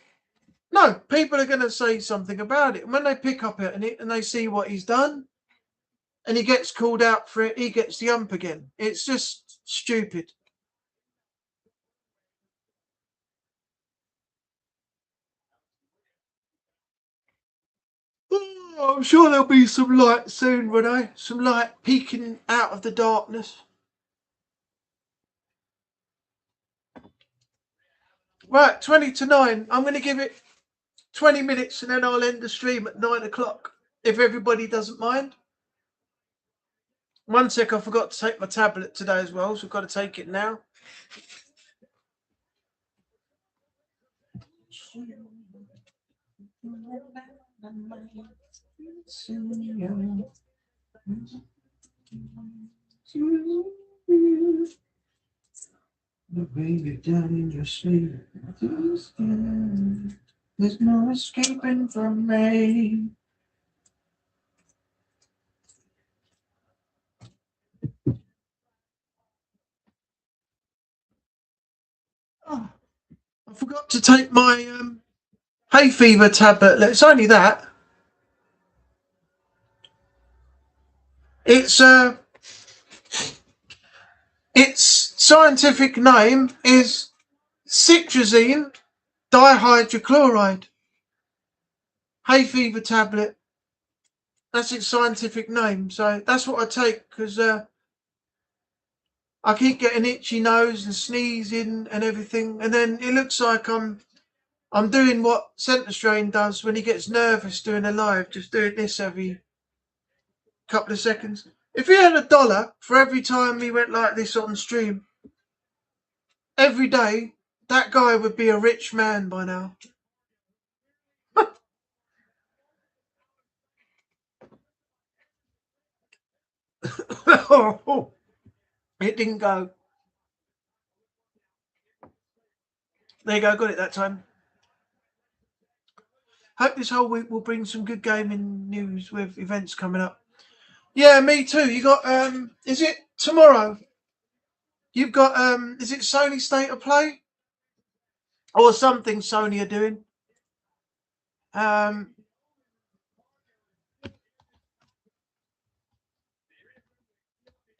No, people are going to say something about it. And when they pick up at it and they see what he's done and he gets called out for it, he gets the ump again. It's just stupid. Oh, I'm sure there'll be some light soon, Renee. Some light peeking out of the darkness. Right, 20 to 9. I'm going to give it 20 minutes and then I'll end the stream at 9 o'clock, if everybody doesn't mind. One sec, I forgot to take my tablet today as well, so I've got to take it now. Baby, down in your sleep. There's no escaping from me. Oh, I forgot to take my hay fever tablet. It's only that. Its scientific name is citrazine dihydrochloride. Hay fever tablet. That's its scientific name. So that's what I take because I keep getting itchy nose and sneezing and everything, and then it looks like I'm doing what Centre Strain does when he gets nervous doing a live, just doing this every couple of seconds. If he had $1 for every time he went like this on stream, every day, that guy would be a rich man by now. It didn't go. There you go, got it that time. Hope this whole week will bring some good gaming news with events coming up. Yeah, me too. You got is it tomorrow? You've got is it Sony State of Play? Or something Sony are doing.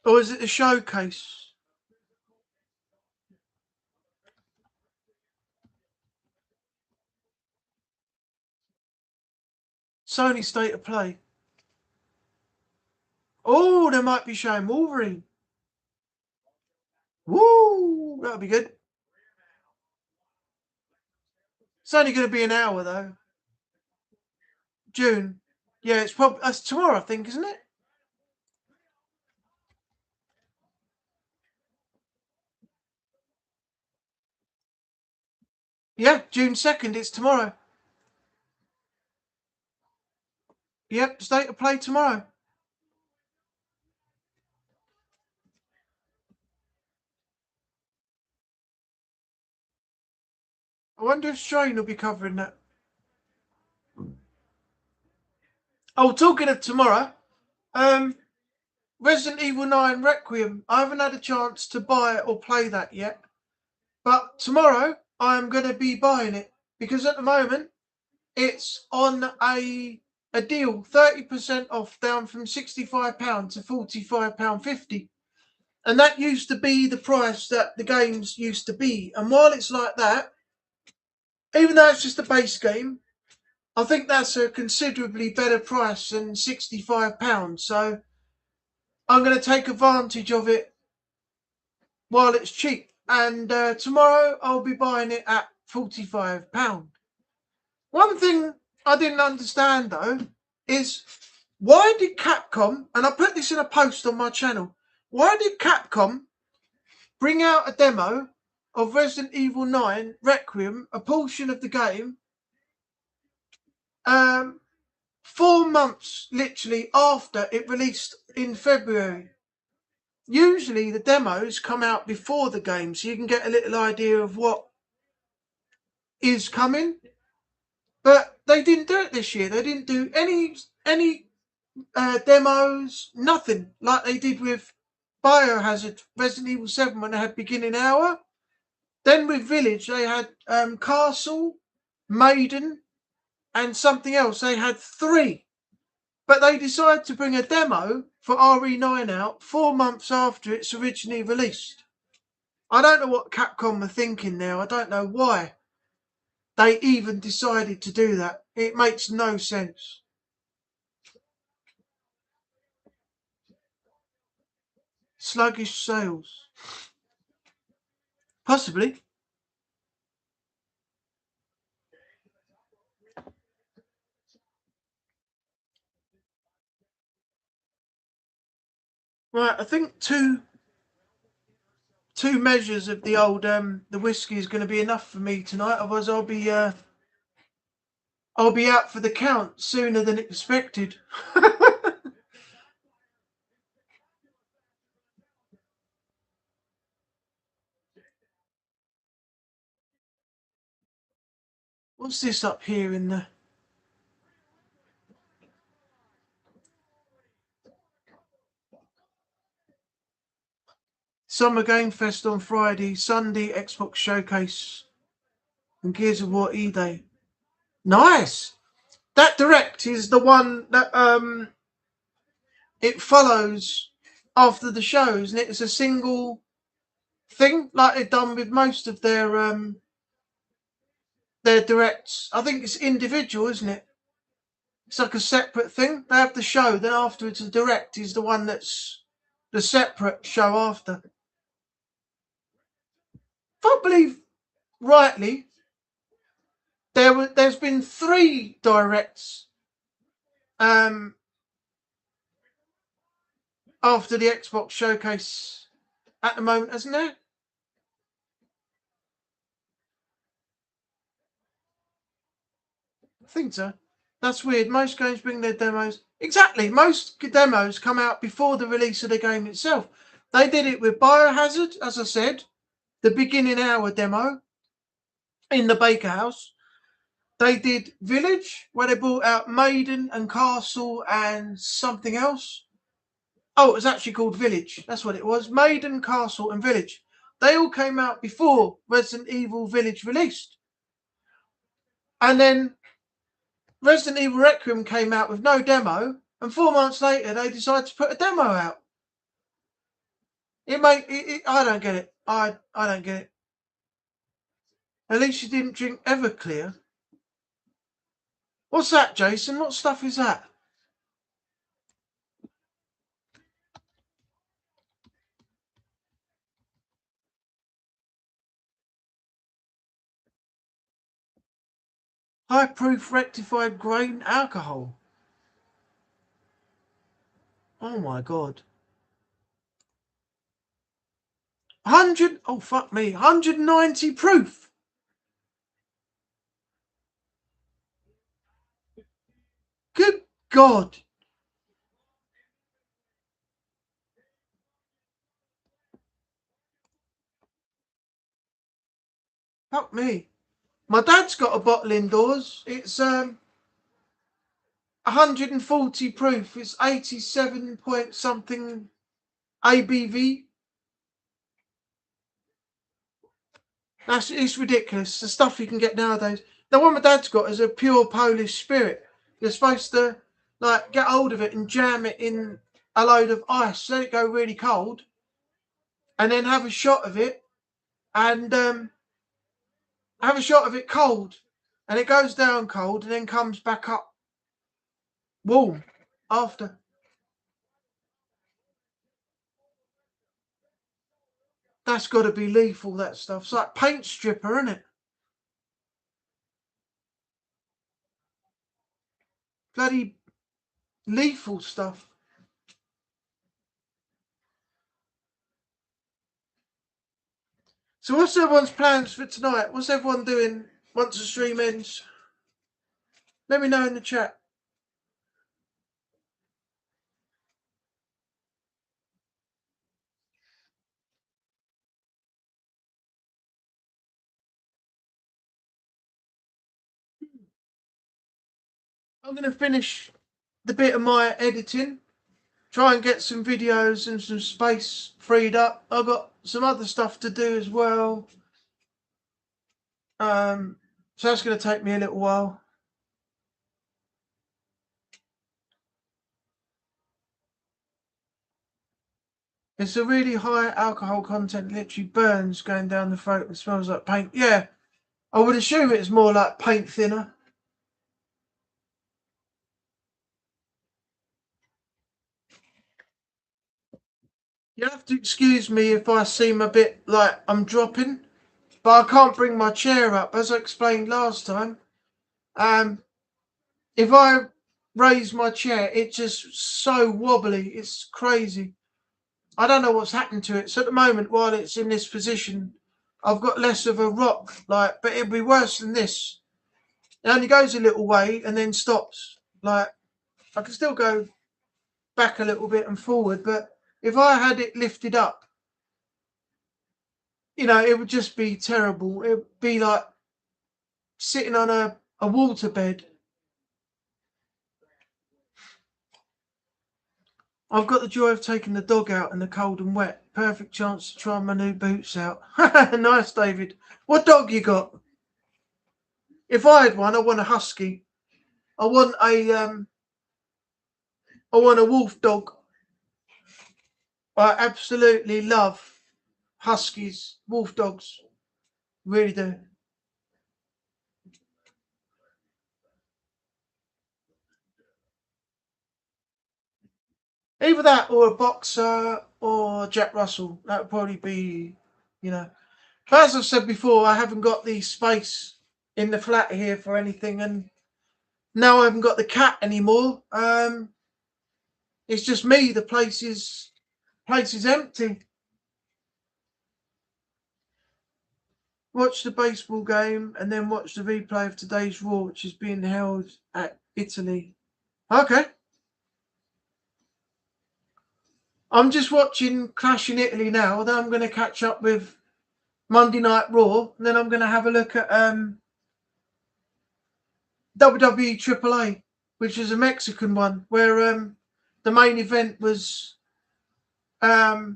Or is it a showcase? Sony State of Play. Oh, they might be showing Wolverine. Woo! That'll be good. It's only going to be an hour though. June. Yeah, it's probably that's tomorrow, I think, isn't it? Yeah, June 2nd. It's tomorrow. Yep, State of Play tomorrow. I wonder if Strain will be covering that. Oh, talking of tomorrow, Resident Evil 9 Requiem. I haven't had a chance to buy it or play that yet. But tomorrow I'm going to be buying it because at the moment it's on a deal, 30% off, down from £65 to £45.50. And that used to be the price that the games used to be. And while it's like that, even though it's just a base game, I think that's a considerably better price than £65. So I'm going to take advantage of it while it's cheap. And tomorrow I'll be buying it at £45. One thing I didn't understand though is, why did Capcom, and I put this in a post on my channel, why did Capcom bring out a demo of Resident Evil 9 Requiem, a portion of the game, 4 months literally after it released in February? Usually the demos come out before the game, so you can get a little idea of what is coming. But they didn't do it this year. They didn't do any demos, nothing like they did with Biohazard Resident Evil 7 when they had beginning hour. Then with Village they had Castle, Maiden, and something else. They had 3. But they decided to bring a demo for RE9 out 4 months after it's originally released. I don't know what Capcom were thinking now. I don't know why they even decided to do that. It makes no sense. Sluggish sales. Possibly. Right, I think two measures of the old the whiskey is going to be enough for me tonight. Otherwise, I'll be out for the count sooner than expected. What's this up here in the Summer Game Fest on Friday, Sunday Xbox Showcase, and Gears of War E-Day? Nice. That direct is the one that it follows after the shows, and it's a single thing like they've done with most of their directs. I think it's individual, isn't it? It's like a separate thing. They have the show, then afterwards the direct is the one that's the separate show after. If I believe rightly, there's been 3 directs after the Xbox Showcase at the moment, hasn't there? I think so. That's weird. Most games bring their demos. Exactly. Most demos come out before the release of the game itself. They did it with Biohazard, as I said, the beginning hour demo in the Baker House. They did Village, where they brought out Maiden and Castle and something else. Oh, it was actually called Village. That's what it was. Maiden, Castle, and Village. They all came out before Resident Evil Village released. And then Resident Evil Requiem came out with no demo, and 4 months later they decided to put a demo out. I don't get it. I don't get it. At least you didn't drink Everclear. What's that, Jason? What stuff is that? High proof rectified grain alcohol. Oh my god. 100, oh fuck me, 190 proof. Good God. Fuck me. My dad's got a bottle indoors. It's 140 proof. It's 87 point something ABV. It's ridiculous. The stuff you can get nowadays. The one my dad's got is a pure Polish spirit. You're supposed to like get hold of it and jam it in a load of ice, let it go really cold, and then have a shot of it. And have a shot of it cold, and it goes down cold and then comes back up warm after. That's got to be lethal, that stuff. It's like paint stripper, isn't it? Bloody lethal stuff. So what's everyone's plans for tonight? What's everyone doing once the stream ends? Let me know in the chat. I'm going to finish the bit of my editing, try and get some videos and some space freed up. I've got some other stuff to do as well. So that's going to take me a little while. It's a really high alcohol content, literally burns going down the throat and smells like paint. Yeah, I would assume it's more like paint thinner. You have to excuse me if I seem a bit like I'm dropping, but I can't bring my chair up, as I explained last time. If I raise my chair, it's just so wobbly. It's crazy. I don't know what's happened to it. So at the moment, while it's in this position, I've got less of a rock, but it'll be worse than this. It only goes a little way and then stops. Like, I can still go back a little bit and forward, but if I had it lifted up, it would just be terrible. It would be like sitting on a waterbed. I've got the joy of taking the dog out in the cold and wet. Perfect chance to try my new boots out. Nice, David. What dog you got? If I had one, I want a husky. I want a wolf dog. I absolutely love huskies, wolf dogs. Really do. Either that or a boxer or Jack Russell. That would probably be, But as I've said before, I haven't got the space in the flat here for anything, and now I haven't got the cat anymore. It's just me. The place is empty. Watch the baseball game and then watch the replay of today's Raw, which is being held at Italy. Okay. I'm just watching Clash in Italy now. Then I'm going to catch up with Monday Night Raw. And then I'm going to have a look at WWE AAA, which is a Mexican one, where the main event was El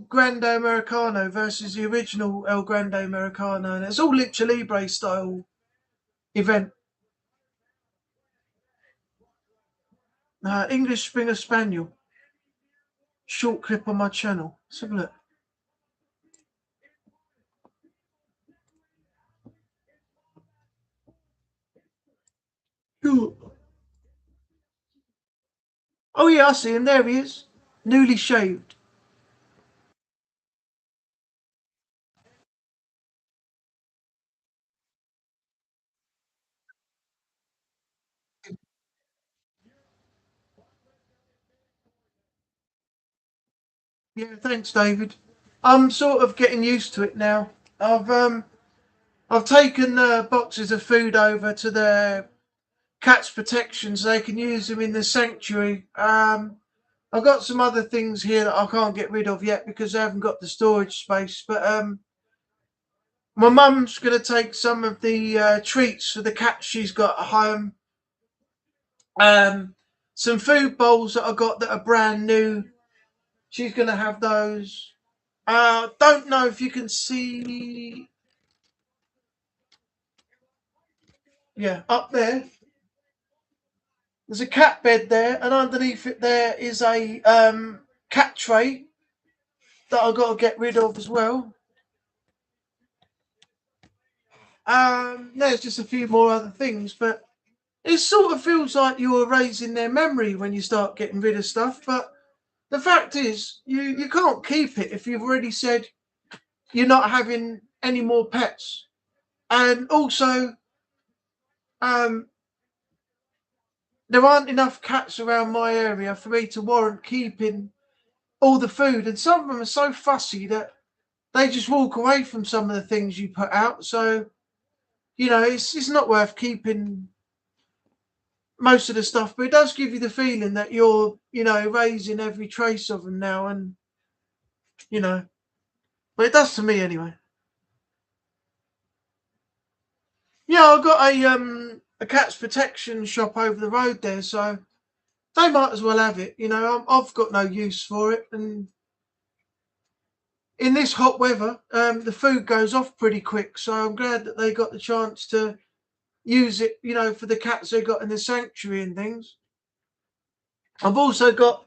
Grande Americano versus the original El Grande Americano. And it's all Lucha Libre style event. English Springer Spaniel. Short clip on my channel. Let's have a look. Ooh. Oh yeah, I see him. There he is. Newly shaved. Yeah, thanks, David. I'm sort of getting used to it now. I've taken boxes of food over to the cats' protection so they can use them in the sanctuary. I've got some other things here that I can't get rid of yet because I haven't got the storage space. But my mum's going to take some of the treats for the cats she's got at home. Some food bowls that I got that are brand new. She's going to have those. Don't know if you can see. Yeah, up there. There's a cat bed there, and underneath it there is a cat tray that I've got to get rid of as well. There's just a few more other things, but it sort of feels like you're erasing their memory when you start getting rid of stuff. But the fact is, you can't keep it if you've already said you're not having any more pets. And also, um, there aren't enough cats around my area for me to warrant keeping all the food. And some of them are so fussy that they just walk away from some of the things you put out. So, it's not worth keeping most of the stuff, but it does give you the feeling that you're, raising every trace of them now. And, but it does to me anyway. Yeah, I've got a cat's protection shop over the road there, so they might as well have it. I've got no use for it, and in this hot weather, the food goes off pretty quick. So I'm glad that they got the chance to use it, for the cats they got in the sanctuary and things. I've also got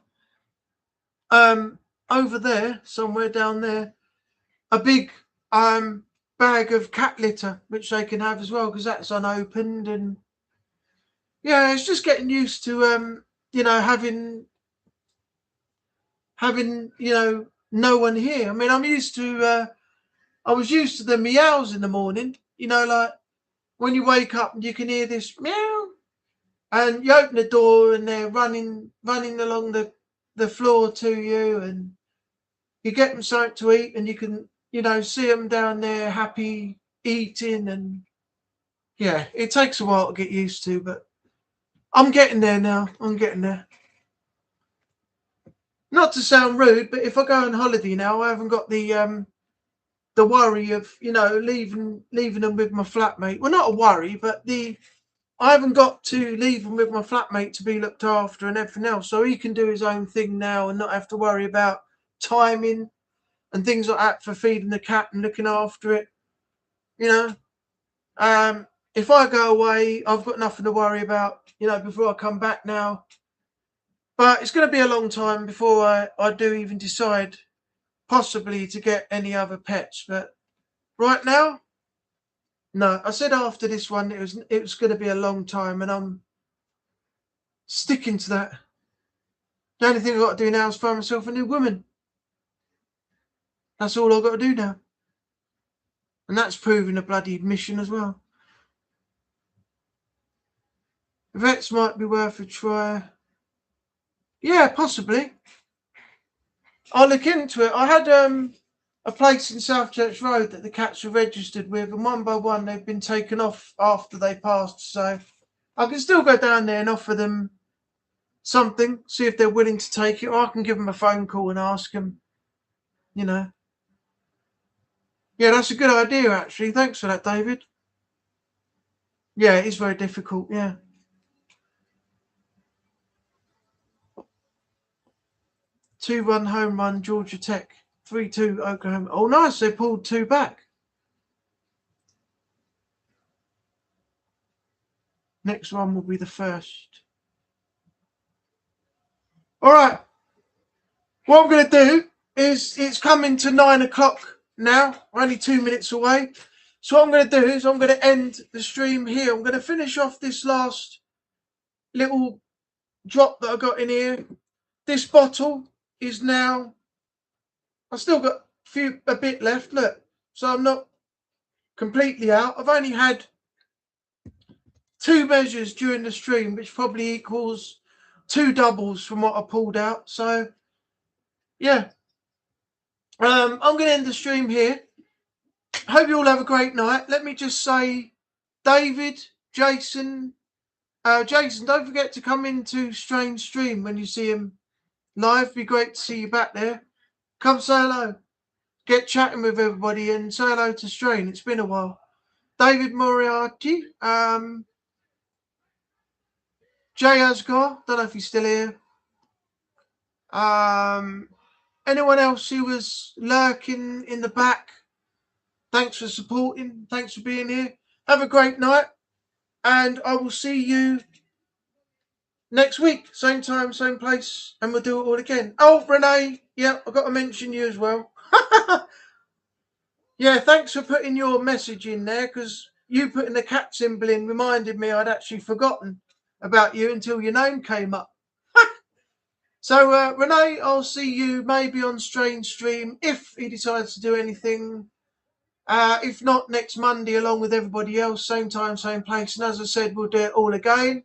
over there, somewhere down there, a big bag of cat litter which they can have as well, because that's unopened. And yeah, it's just getting used to having no one here. I mean, I was used to the meows in the morning, like when you wake up and you can hear this meow, and you open the door and they're running along the floor to you, and you get them something to eat, and you can see them down there happy eating. And yeah, it takes a while to get used to, but I'm getting there now. I'm getting there. Not to sound rude, but if I go on holiday now, I haven't got the worry of leaving them with my flatmate. Well, not a worry, but I haven't got to leave him with my flatmate to be looked after and everything else. So he can do his own thing now and not have to worry about timing and things like that for feeding the cat and looking after it. If I go away, I've got nothing to worry about, before I come back now. But it's going to be a long time before I do even decide possibly to get any other pets. But right now, no. I said after this one, it was going to be a long time, and I'm sticking to that. The only thing I've got to do now is find myself a new woman. That's all I've got to do now. And that's proving a bloody mission as well. Vets might be worth a try. Yeah, possibly. I'll look into it. I had a place in South Church Road that the cats were registered with, and one by one they've been taken off after they passed. So I can still go down there and offer them something, see if they're willing to take it, or I can give them a phone call and ask them. Yeah, that's a good idea, actually. Thanks for that, David. Yeah, it is very difficult, yeah. 2-1 home run, Georgia Tech. 3-2 Oklahoma. Oh, nice. They pulled 2 back. Next one will be the first. All right. What I'm going to do is, it's coming to 9 o'clock now. We're only 2 minutes away. So what I'm going to do is I'm going to end the stream here. I'm going to finish off this last little drop that I got in here. This bottle is now, I've still got a bit left, look. So I'm not completely out. I've only had 2 measures during the stream, which probably equals 2 doubles from what I pulled out. So yeah, I'm going to end the stream here. Hope you all have a great night. Let me just say, David, Jason, don't forget to come into Strange Stream when you see him live. It'd be great to see you back there. Come say hello. Get chatting with everybody and say hello to Strain. It's been a while. David Moriarty, Jay Asgar, don't know if he's still here. Anyone else who was lurking in the back, thanks for supporting. Thanks for being here. Have a great night. And I will see you next week. Same time, same place. And we'll do it all again. Oh, Renee. Yeah, I've got to mention you as well. Yeah, thanks for putting your message in there, because you putting the cat symbol in reminded me I'd actually forgotten about you until your name came up. So, Renee, I'll see you maybe on Strange Stream if he decides to do anything. If not, next Monday, along with everybody else, same time, same place. And as I said, we'll do it all again.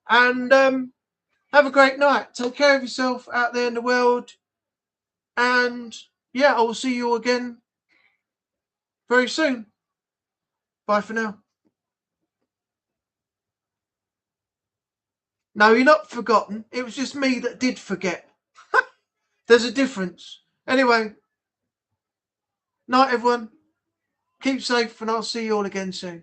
And have a great night. Take care of yourself out there in the world. And yeah, I will see you again very soon. Bye for now. No, you're not forgotten. It was just me that did forget. There's a difference. Anyway, night everyone. Keep safe and I'll see you all again soon.